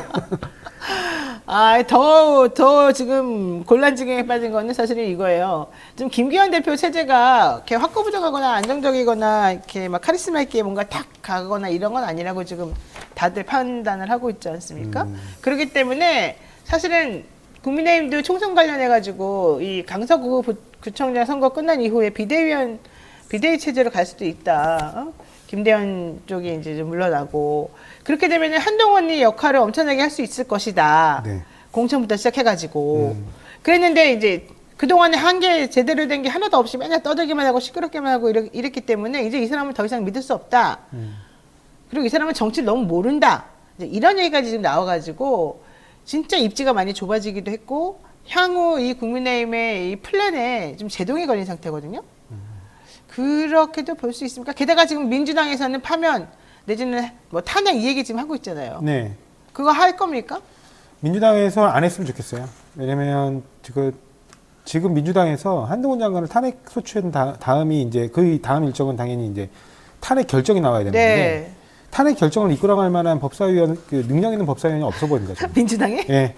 더 지금 곤란지경에 빠진 거는 사실은 이거예요. 지금 김기현 대표 체제가 이렇게 확고부정하거나 안정적이거나 이렇게 막 카리스마 있게 뭔가 탁 가거나 이런 건 아니라고 지금 다들 판단을 하고 있지 않습니까? 그렇기 때문에 사실은 국민의힘도 총선 관련해가지고 이 강서구 구청장 선거 끝난 이후에 비대위 체제로 갈 수도 있다. 김대현 쪽이 이제 좀 물러나고 그렇게 되면 한동훈이 역할을 엄청나게 할 수 있을 것이다. 네. 공천부터 시작해가지고 그랬는데 이제 그동안에 한 게 제대로 된 게 하나도 없이 맨날 떠들기만 하고 시끄럽게만 하고 이랬기 때문에 이제 이 사람을 더 이상 믿을 수 없다. 그리고 이 사람은 정치를 너무 모른다. 이제 이런 얘기까지 지금 나와가지고 진짜 입지가 많이 좁아지기도 했고 향후 이 국민의힘의 이 플랜에 좀 제동이 걸린 상태거든요. 그렇게도 볼 수 있습니까? 게다가 지금 민주당에서는 파면 내지는 뭐 탄핵 이 얘기 지금 하고 있잖아요. 네. 그거 할 겁니까? 민주당에서 안 했으면 좋겠어요. 왜냐면 지금 민주당에서 한동훈 장관을 탄핵 소추한 다음이 이제 그 다음 일정은 당연히 이제 탄핵 결정이 나와야 되는데 네. 탄핵 결정을 이끌어갈 만한 법사위원 그 능력 있는 법사위원이 없어 보인다. 저는. 민주당에? 예.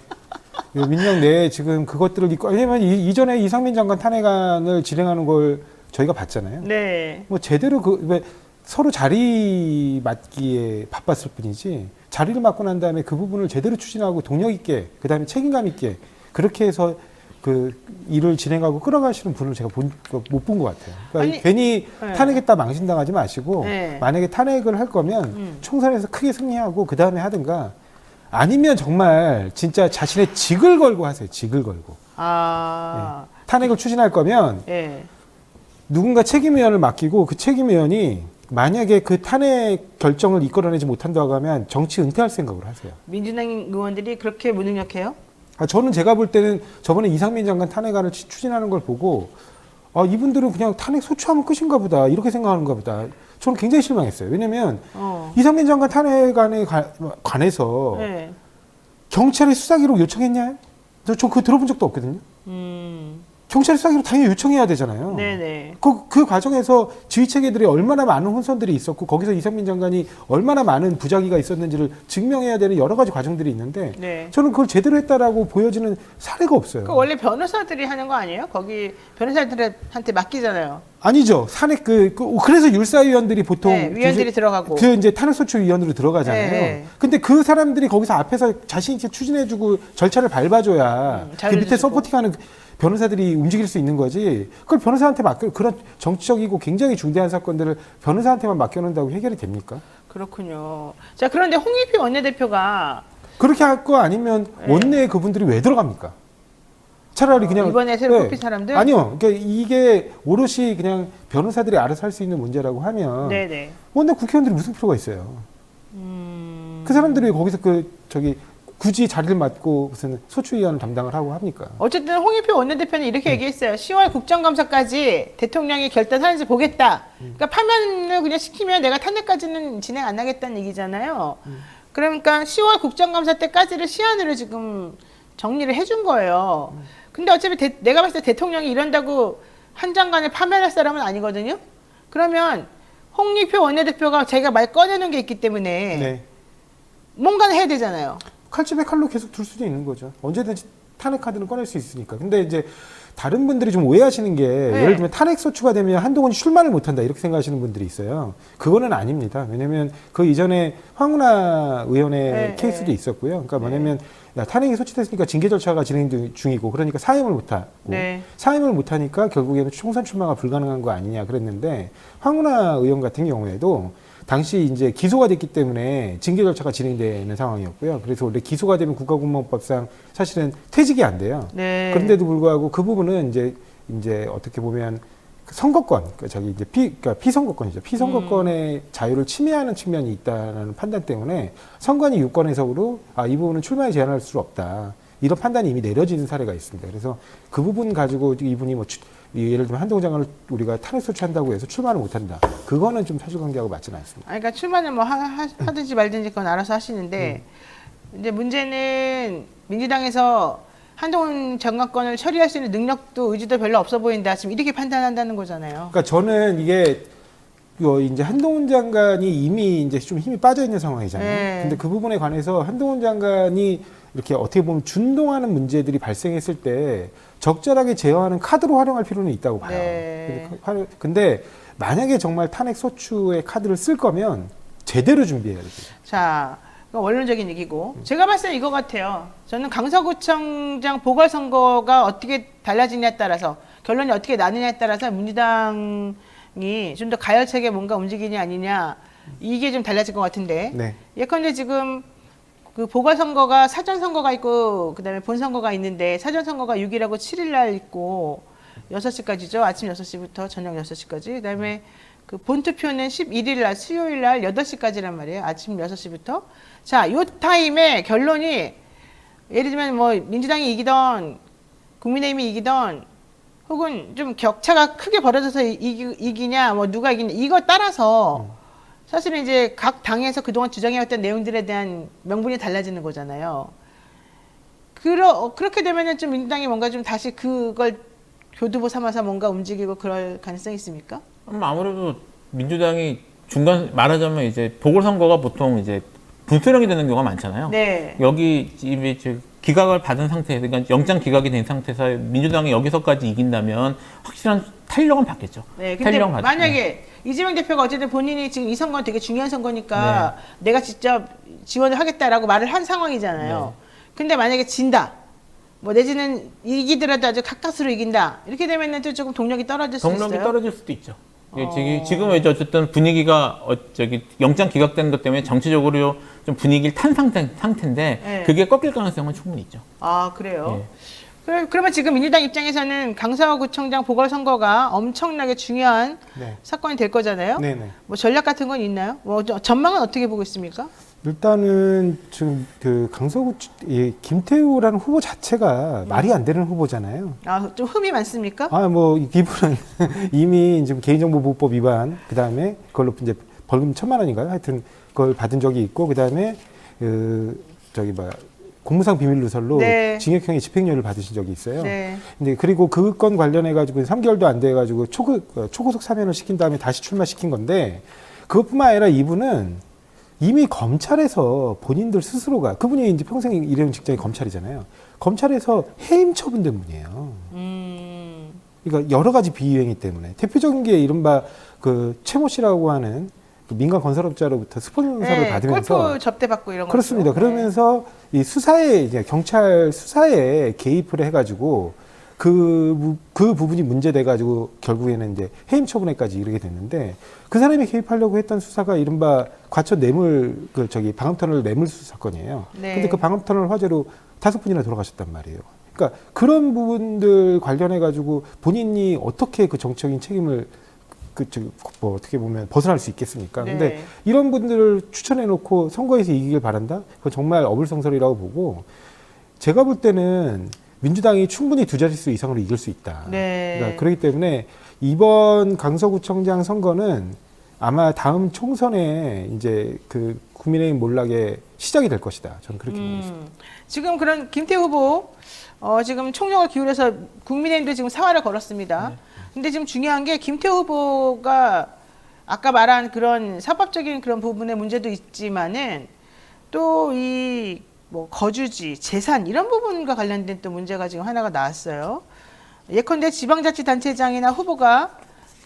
이 민정 내에 지금 그것들을 왜냐면 이전에 이상민 장관 탄핵안을 진행하는 걸 저희가 봤잖아요. 네. 뭐 제대로 왜 서로 자리 맡기에 바빴을 뿐이지 자리를 맡고 난 다음에 그 부분을 제대로 추진하고 동력 있게 그다음에 책임감 있게 그렇게 해서 그 일을 진행하고 끌어가시는 분을 제가 못 본 것 같아요. 그러니까 아니, 괜히 네. 탄핵했다 망신당하지 마시고 네. 만약에 탄핵을 할 거면 총선에서 크게 승리하고 그 다음에 하든가 아니면 정말 진짜 자신의 직을 걸고 하세요. 직을 걸고. 아. 탄핵을 추진할 거면 예. 누군가 책임의원을 맡기고 그 책임의원이 만약에 그 탄핵 결정을 이끌어내지 못한다고 하면 정치 은퇴할 생각으로 하세요. 민주당 의원들이 그렇게 무능력해요? 저는 제가 볼 때는 저번에 이상민 장관 탄핵안을 추진하는 걸 보고 이분들은 그냥 탄핵 소추하면 끝인가 보다 이렇게 생각하는가 보다. 저는 굉장히 실망했어요. 왜냐하면 이상민 장관 탄핵안에 관해서 네. 경찰에 수사기록 요청했냐? 저 그거 들어본 적도 없거든요. 경찰 수사기록 당연히 요청해야 되잖아요. 네네. 그 과정에서 지휘체계들이 얼마나 많은 혼선들이 있었고 거기서 이상민 장관이 얼마나 많은 부작위가 있었는지를 증명해야 되는 여러 가지 과정들이 있는데 네. 저는 그걸 제대로 했다라고 보여지는 사례가 없어요. 그 원래 변호사들이 하는 거 아니에요? 거기 변호사들한테 맡기잖아요. 아니죠. 그래서 율사위원들이 보통 네, 위원들이 들어가고. 그 이제 탄핵소추위원으로 들어가잖아요. 네. 근데 그 사람들이 거기서 앞에서 자신 있게 추진해주고 절차를 밟아줘야 그 밑에 서포팅하는 변호사들이 움직일 수 있는 거지. 그걸 변호사한테 그런 정치적이고 굉장히 중대한 사건들을 변호사한테만 맡겨놓는다고 해결이 됩니까? 그렇군요. 자, 그런데 홍익표 원내대표가 그렇게 할 거 아니면 네. 원내에 그분들이 왜 들어갑니까? 차라리 그냥 이번에 새로 뽑힌 사람들? 아니요. 그러니까 이게 오롯이 그냥 변호사들이 알아서 할 수 있는 문제라고 하면 네네. 원내 국회의원들이 무슨 필요가 있어요? 그 사람들이 거기서 굳이 자리를 맡고 무슨 소추위원을 담당을 하고 합니까? 어쨌든 홍익표 원내대표는 이렇게 얘기했어요. 10월 국정감사까지 대통령이 결단하는지 보겠다. 그러니까 파면을 그냥 시키면 내가 탄핵까지는 진행 안 하겠다는 얘기잖아요. 그러니까 10월 국정감사 때까지를 시한으로 지금 정리를 해준 거예요. 근데 어차피 내가 봤을 때 대통령이 이런다고 한 장관을 파면할 사람은 아니거든요. 그러면 홍익표 원내대표가 자기가 말 꺼내는 게 있기 때문에 네. 뭔가는 해야 되잖아요. 칼집에 칼로 계속 둘 수도 있는 거죠. 언제든지 탄핵 카드는 꺼낼 수 있으니까. 근데 이제 다른 분들이 좀 오해하시는 게 예를 들면 탄핵 소추가 되면 한동훈이 출마를 못한다 이렇게 생각하시는 분들이 있어요. 그거는 아닙니다. 왜냐하면 그 이전에 황운하 의원의 케이스도 있었고요. 그러니까 뭐냐면 탄핵이 소추됐으니까 징계 절차가 진행 중이고 그러니까 사임을 못하고 사임을 못하니까 결국에는 총선 출마가 불가능한 거 아니냐 그랬는데 황운하 의원 같은 경우에도 당시 이제 기소가 됐기 때문에 징계 절차가 진행되는 상황이었고요. 그래서 원래 기소가 되면 국가공무원법상 사실은 퇴직이 안 돼요. 네. 그런데도 불구하고 그 부분은 이제 어떻게 보면 선거권, 그러니까 피선거권이죠. 피선거권의 자유를 침해하는 측면이 있다는 판단 때문에 선관위 유권해석으로 이 부분은 출마에 제한할 수 없다. 이런 판단이 이미 내려지는 사례가 있습니다. 그래서 그 부분 가지고 이분이 예를 들면 한동훈 장관을 우리가 탄핵 소추한다고 해서 출마를 못한다. 그거는 좀 사실관계하고 맞지는 않습니다. 그러니까 출마는 뭐 하든지 말든지 그건 알아서 하시는데 이제 문제는 민주당에서 한동훈 장관권을 처리할 수 있는 능력도 의지도 별로 없어 보인다. 지금 이렇게 판단한다는 거잖아요. 그러니까 저는 이게 이제 한동훈 장관이 이미 이제 좀 힘이 빠져 있는 상황이잖아요. 네. 근데 그 부분에 관해서 한동훈 장관이 이렇게 어떻게 보면 준동하는 문제들이 발생했을 때 적절하게 제어하는 카드로 활용할 필요는 있다고 봐요. 네. 근데 만약에 정말 탄핵 소추의 카드를 쓸 거면 제대로 준비해야 돼요. 자, 그건 원론적인 얘기고 제가 봤을 때 이거 같아요. 저는 강서구청장 보궐선거가 어떻게 달라지냐에 따라서 결론이 어떻게 나느냐에 따라서 민주당이 좀 더 가열차게 뭔가 움직이냐 아니냐 이게 좀 달라질 것 같은데 네. 예컨대 지금 그 보궐선거가 사전선거가 있고 그다음에 본선거가 있는데 사전선거가 6일하고 7일 날 있고 6시까지죠. 아침 6시부터 저녁 6시까지. 그다음에 그 본투표는 11일 날 수요일 날 8시까지란 말이에요. 아침 6시부터. 자, 요 타임에 결론이 예를 들면 뭐 민주당이 이기던 국민의힘이 이기던 혹은 좀 격차가 크게 벌어져서 이기냐 뭐 누가 이기냐 이거 따라서 사실은 이제 각 당에서 그동안 주장해왔던 내용들에 대한 명분이 달라지는 거잖아요. 그렇게 되면은 좀 민주당이 뭔가 좀 다시 그걸 교두보 삼아서 뭔가 움직이고 그럴 가능성이 있습니까? 아무래도 민주당이 중간 말하자면 이제 보궐선거가 보통 이제 분수령이 되는 경우가 많잖아요. 네. 여기 이미 기각을 받은 상태에서, 그러니까 영장 기각이 된 상태에서 민주당이 여기서까지 이긴다면 확실한 탄력은 받겠죠. 네. 근데 탄력은 받죠. 만약에 이재명 대표가 어쨌든 본인이 지금 이 선거는 되게 중요한 선거니까 내가 직접 지원을 하겠다라고 말을 한 상황이잖아요. 근데 만약에 진다. 뭐 내지는 이기더라도 아주 가까스로 이긴다. 이렇게 되면은 또 조금 동력이 떨어질 수 있어요. 동력이 떨어질 수도 있죠. 지금 이제 어쨌든 분위기가 영장 기각된 것 때문에 정치적으로 좀 분위기를 탄 상태인데 네. 그게 꺾일 가능성은 충분히 있죠. 아, 그래요? 예. 그러면 지금 민주당 입장에서는 강서구청장 보궐선거가 엄청나게 중요한 네. 사건이 될 거잖아요. 네네. 뭐 전략 같은 건 있나요? 뭐 전망은 어떻게 보고 있습니까? 일단은 지금 그 강서구 김태우라는 후보 자체가 말이 안 되는 후보잖아요. 아, 좀 흠이 많습니까? 아, 뭐 이분은 이미 지금 개인정보보호법 위반, 그 다음에 그걸로 이제 벌금 1,000만 원인가요? 하여튼 그걸 받은 적이 있고, 그 다음에 공무상 비밀 누설로 네. 징역형의 집행유예를 받으신 적이 있어요. 네. 근데 그리고 그 건 관련해 가지고 3개월도 안 돼 가지고 초구속 사면을 시킨 다음에 다시 출마시킨 건데, 그것뿐만 아니라 이분은 이미 검찰에서 본인들 스스로가, 그분이 이제 평생 일해온 직장이 검찰이잖아요. 검찰에서 해임 처분된 분이에요. 그러니까 여러 가지 비유행위 때문에. 대표적인 게 이른바 그 최모 씨라고 하는 그 민간 건설업자로부터 스폰서를 받으면서 골프 접대 받고 이런 거. 그렇습니다. 그러면서 이 수사에 이제 경찰 수사에 개입을 해가지고 그 부분이 문제돼 가지고 결국에는 이제 해임 처분에까지 이르게 됐는데, 그 사람이 개입하려고 했던 수사가 이른바 과천 뇌물 방음터널 뇌물수수 사건이에요. 네. 근데 그 방음터널 화재로 5분이나 돌아가셨단 말이에요. 그러니까 그런 부분들 관련해 가지고 본인이 어떻게 그 정치적인 책임을 어떻게 보면 벗어날 수 있겠습니까? 네. 근데 이런 분들을 추천해 놓고 선거에서 이기길 바란다? 그건 정말 어불성설이라고 보고, 제가 볼 때는 민주당이 충분히 두 자릿수 이상으로 이길 수 있다. 네. 그러니까 그렇기 때문에 이번 강서구청장 선거는 아마 다음 총선에 이제 그 국민의힘 몰락의 시작이 될 것이다. 저는 그렇게 보고 있습니다. 지금 그런 김태우 후보 지금 총력을 기울여서 국민의힘도 지금 사활을 걸었습니다. 근데 지금 중요한 게 김태우 후보가 아까 말한 그런 사법적인 그런 부분의 문제도 있지만은 또 이 뭐 거주지, 재산 이런 부분과 관련된 또 문제가 지금 하나가 나왔어요. 예컨대 지방자치단체장이나 후보가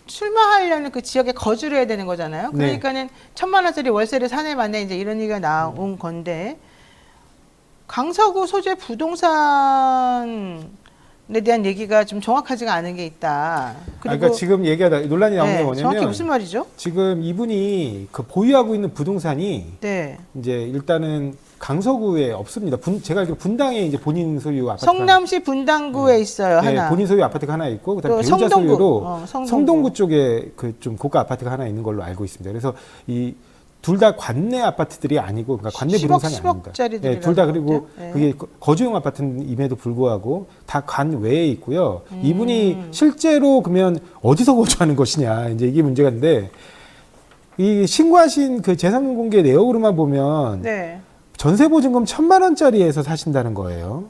출마하려는 그 지역에 거주를 해야 되는 거잖아요. 그러니까는 1,000만 원짜리 월세를 사내 만에 이제 이런 얘기가 나온 건데, 강서구 소재 부동산에 대한 얘기가 좀 정확하지가 않은 게 있다. 그러니까 지금 얘기하다 논란이 나온 게 뭐냐면, 정확히 무슨 말이죠? 지금 이분이 그 보유하고 있는 부동산이 네. 이제 일단은 강서구에 없습니다. 제가 알기로 분당에 이제 본인 소유 아파트 성남시 분당구에 있어요. 하나. 본인 소유 아파트가 하나 있고, 그다음에 또 배우자 성동구. 소유로 성동구. 성동구 쪽에 그 좀 고가 아파트가 하나 있는 걸로 알고 있습니다. 그래서 이 둘 다 관내 아파트들이 아니고, 그러니까 관내 10억, 부동산이 아닙니다. 10억짜리들이라는 둘 다 그리고 네. 그게 거주용 아파트임에도 불구하고 다 관 외에 있고요. 이분이 실제로 그러면 어디서 거주하는 것이냐, 이제 이게 문제가인데, 이 신고하신 그 재산 공개 내역으로만 보면 네. 전세보증금 1,000만 원짜리에서 사신다는 거예요.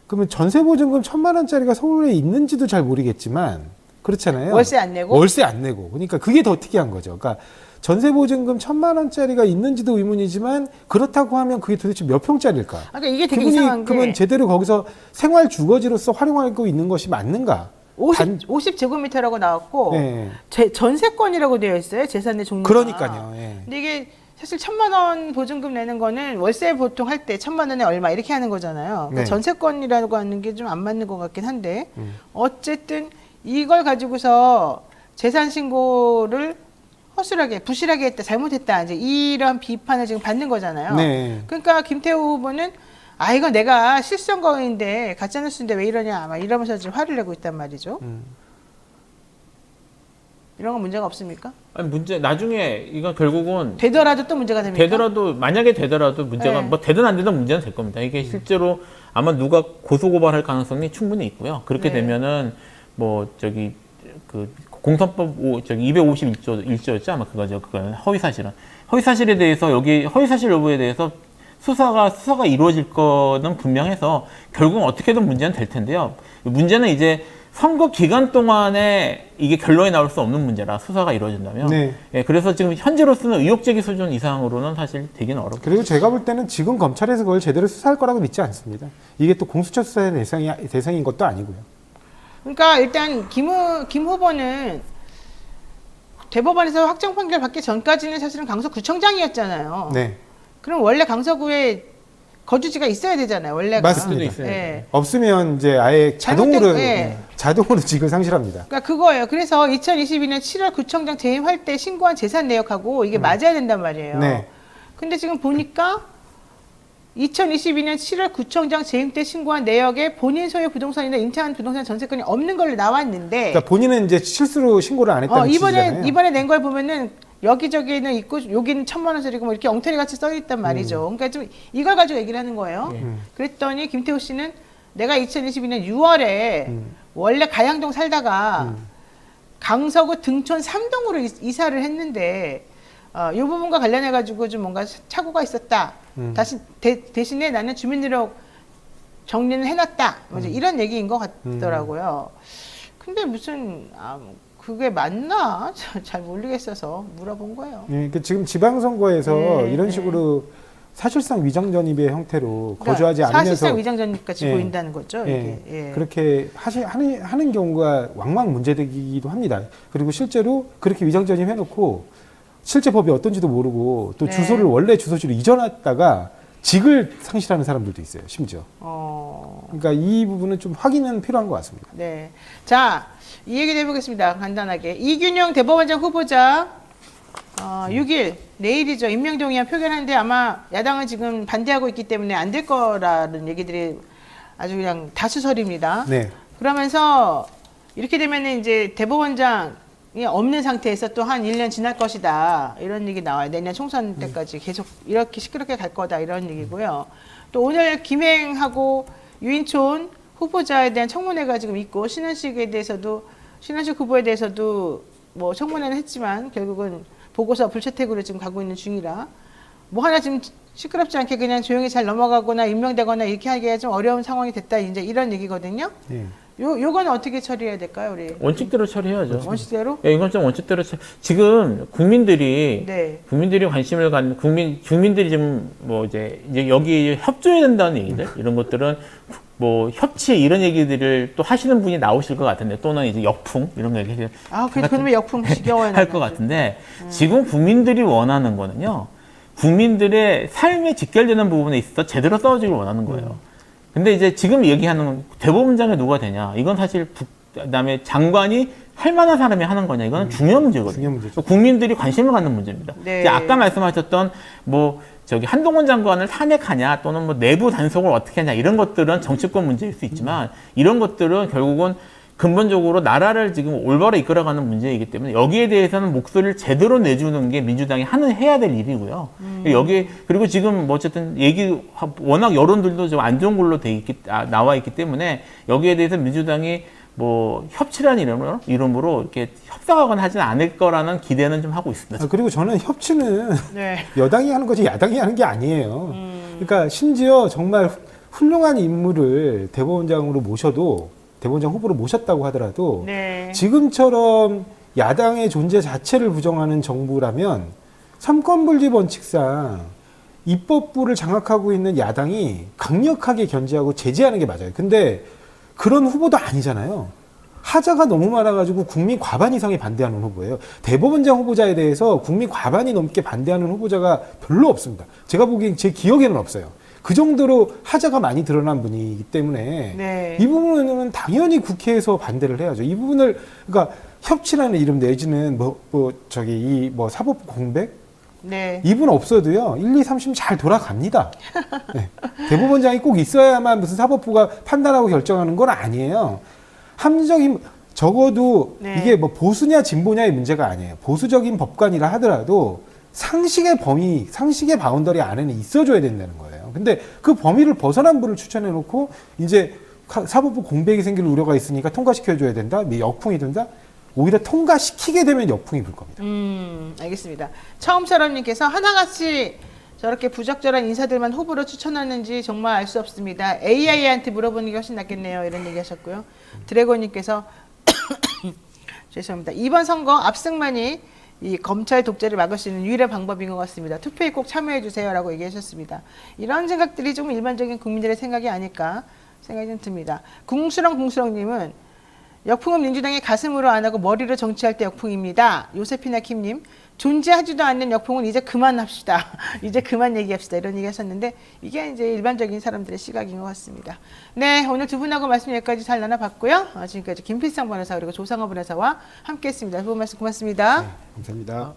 그러면 전세보증금 1,000만 원짜리가 서울에 있는지도 잘 모르겠지만, 그렇잖아요. 월세 안 내고? 월세 안 내고. 그러니까 그게 더 특이한 거죠. 그러니까 전세보증금 1,000만 원짜리가 있는지도 의문이지만, 그렇다고 하면 그게 도대체 몇 평짜리일까? 그러니까 이게 되게 그분이 이상한 게 그러면 제대로 거기서 생활 주거지로서 활용하고 있는 것이 맞는가? 50제곱미터라고 나왔고 네. 전세권이라고 되어 있어요. 재산의 종류가. 그러니까요. 예. 근데 이게 사실 1,000만 원 보증금 내는 거는 월세 보통 할 때 1,000만 원에 얼마 이렇게 하는 거잖아요. 그러니까 네. 전세권이라고 하는 게 좀 안 맞는 것 같긴 한데, 어쨌든 이걸 가지고서 재산 신고를 허술하게 부실하게 했다, 잘못했다, 이제 이런 비판을 지금 받는 거잖아요. 네. 그러니까 김태우 후보는 이거 내가 실수한 거인데 가짜뉴스인데 왜 이러냐, 아마 이러면서 지금 화를 내고 있단 말이죠. 이런 건 문제가 없습니까? 아니 나중에 이건 결국은 되더라도 또 문제가 됩니까? 만약에 되더라도 문제가 네. 뭐 되든 안 되든 문제는 될 겁니다. 이게 실제로 아마 누가 고소고발할 가능성이 충분히 있고요. 그렇게 네. 되면은 뭐 그 공선법 251조였죠 아마 그거죠. 그거는 허위사실에 대해서 여기 허위사실 여부에 대해서 수사가 이루어질 거는 분명해서 결국은 어떻게든 문제는 될 텐데요. 문제는 이제 선거 기간 동안에 이게 결론이 나올 수 없는 문제라 수사가 이루어진다면 네. 예, 그래서 지금 현재로서는 의혹 제기 수준 이상으로는 사실 되기는 어렵고 그리고 제가 볼 때는 지금 검찰에서 그걸 제대로 수사할 거라고 믿지 않습니다. 이게 또 공수처 수사의 대상인 것도 아니고요. 그러니까 일단 김 후보는 대법원에서 확정 판결 받기 전까지는 사실은 강서구청장이었잖아요. 네, 그럼 원래 강서구에 거주지가 있어야 되잖아요. 원래가. 맞습니다. 있어요. 예. 없으면 이제 아예 잘못된- 자동으로 직을 상실합니다. 그러니까 그거예요. 그래서 2022년 7월 구청장 재임할 때 신고한 재산 내역하고 이게 맞아야 된단 말이에요. 네. 근데 지금 보니까 2022년 7월 구청장 재임 때 신고한 내역에 본인 소유 부동산이나 인체한 부동산 전세권이 없는 걸로 나왔는데 그러니까 본인은 이제 실수로 신고를 안 했다는 취지잖아요. 이번에 낸 걸 보면은 여기저기는 있고 여기는 1,000만 원짜리고 뭐 이렇게 엉터리 같이 써 있단 말이죠. 그러니까 좀 이걸 가지고 얘기를 하는 거예요. 그랬더니 김태호 씨는 내가 2022년 6월에 원래 가양동 살다가 강서구 등촌 3동으로 이사를 했는데 이 부분과 관련해 가지고 좀 뭔가 착오가 있었다. 다시 대신에 나는 주민등록 정리는 해놨다. 뭐 이제 이런 얘기인 것 같더라고요. 근데 무슨 그게 맞나? 잘 모르겠어서 물어본 거예요. 예, 그 지금 지방선거에서 네, 이런 네. 식으로 사실상 위장전입의 형태로 그러니까 거주하지 않으면서 사실상 위장전입같이 예. 보인다는 거죠. 예, 이게. 예. 그렇게 하는 경우가 왕왕 문제되기도 합니다. 그리고 실제로 그렇게 위장전입 해놓고 실제 법이 어떤지도 모르고 또 네. 주소를 원래 주소지로 이전했다가 직을 상실하는 사람들도 있어요. 심지어. 그러니까 이 부분은 좀 확인은 필요한 것 같습니다. 네. 자, 이 얘기도 해보겠습니다. 간단하게. 이균용 대법원장 후보자 6일 내일이죠. 임명동의안 표결하는데 아마 야당은 지금 반대하고 있기 때문에 안 될 거라는 얘기들이 아주 그냥 다수설입니다. 네. 그러면서 이렇게 되면 이제 대법원장이 없는 상태에서 또 한 1년 지날 것이다. 이런 얘기 나와요. 내년 총선 때까지 계속 이렇게 시끄럽게 갈 거다. 이런 얘기고요. 또 오늘 김행하고 유인촌 후보자에 대한 청문회가 지금 있고 신원식에 대해서도 신원식 후보에 대해서도 뭐 청문회는 했지만 결국은 보고서 불채택으로 지금 가고 있는 중이라 뭐 하나 지금 시끄럽지 않게 그냥 조용히 잘 넘어가거나 임명되거나 이렇게 하기가 좀 어려운 상황이 됐다. 이제 이런 얘기거든요. 네. 요건 어떻게 처리해야 될까요, 우리? 원칙대로 처리해야죠. 원칙대로? 예, 이건 좀 원칙대로 지금 국민들이 네. 관심을 갖는 국민들이 지금 뭐 이제 여기 협조해야 된다는 얘기들 이런 것들은 뭐 협치 이런 얘기들을 또 하시는 분이 나오실 것 같은데 또는 이제 역풍 이런 거 얘기 그러면 역풍 지겨워요. 할 것 같은데 지금 국민들이 원하는 거는요. 국민들의 삶에 직결되는 부분에 있어서 제대로 싸워주길 원하는 거예요. 근데 이제 지금 얘기하는 건 대법원장이 누가 되냐 이건 사실 그다음에 장관이 할 만한 사람이 하는 거냐 이건 중요한 문제거든요. 중요한 문제죠. 국민들이 관심을 갖는 문제입니다. 네. 이제 아까 말씀하셨던 뭐 저기 한동훈 장관을 탄핵하냐 또는 뭐 내부 단속을 어떻게 하냐 이런 것들은 정치권 문제일 수 있지만 이런 것들은 결국은 근본적으로 나라를 지금 올바로 이끌어가는 문제이기 때문에 여기에 대해서는 목소리를 제대로 내주는 게 민주당이 해야 될 일이고요. 그리고 지금 뭐 어쨌든 워낙 여론들도 좀 안 좋은 걸로 나와 있기 때문에 여기에 대해서 민주당이 뭐 협치라는 이름으로 이렇게 협상하거나 하지는 않을 거라는 기대는 좀 하고 있습니다. 그리고 저는 협치는 네. 여당이 하는 거지 야당이 하는 게 아니에요. 그러니까 심지어 정말 훌륭한 인물을 대법원장으로 모셔도 대법원장 후보로 모셨다고 하더라도 네. 지금처럼 야당의 존재 자체를 부정하는 정부라면 삼권분립 원칙상 입법부를 장악하고 있는 야당이 강력하게 견제하고 제재하는 게 맞아요. 근데 그런 후보도 아니잖아요. 하자가 너무 많아가지고 국민 과반 이상이 반대하는 후보예요. 대법원장 후보자에 대해서 국민 과반이 넘게 반대하는 후보자가 별로 없습니다. 제가 보기엔 제 기억에는 없어요. 그 정도로 하자가 많이 드러난 분이기 때문에 네. 이 부분은 당연히 국회에서 반대를 해야죠. 이 부분을 그러니까 협치라는 이름 내지는 사법부 공백 네. 이분 없어도요 1, 2, 3심 잘 돌아갑니다. 네. 대법원장이 꼭 있어야만 무슨 사법부가 판단하고 결정하는 건 아니에요. 합리적인 적어도 네. 이게 뭐 보수냐 진보냐의 문제가 아니에요. 보수적인 법관이라 하더라도 상식의 바운더리 안에는 있어줘야 된다는 거예요. 근데 그 범위를 벗어난 분을 추천해 놓고 이제 사법부 공백이 생길 우려가 있으니까 통과시켜줘야 된다. 역풍이 든다. 오히려 통과시키게 되면 역풍이 불 겁니다. 알겠습니다. 처음처럼님께서 하나같이 저렇게 부적절한 인사들만 후보로 추천하는지 정말 알 수 없습니다. AI한테 물어보는 게 훨씬 낫겠네요. 이런 얘기 하셨고요. 드래곤님께서 죄송합니다. 이번 선거 압승만이 이 검찰 독재를 막을 수 있는 유일한 방법인 것 같습니다. 투표에 꼭 참여해 주세요라고 얘기하셨습니다. 이런 생각들이 좀 일반적인 국민들의 생각이 아닐까 생각이 좀 듭니다. 궁수렁궁수렁님은 역풍은 민주당이 가슴으로 안 하고 머리로 정치할 때 역풍입니다. 요세피나 킴님 존재하지도 않는 역풍은 이제 그만합시다. 이제 그만 얘기합시다. 이런 얘기 하셨는데 이게 이제 일반적인 사람들의 시각인 것 같습니다. 네, 오늘 두 분하고 말씀 여기까지 잘 나눠봤고요. 지금까지 김필상 변호사 그리고 조상호 변호사와 함께했습니다. 두 분 말씀 고맙습니다. 네, 감사합니다.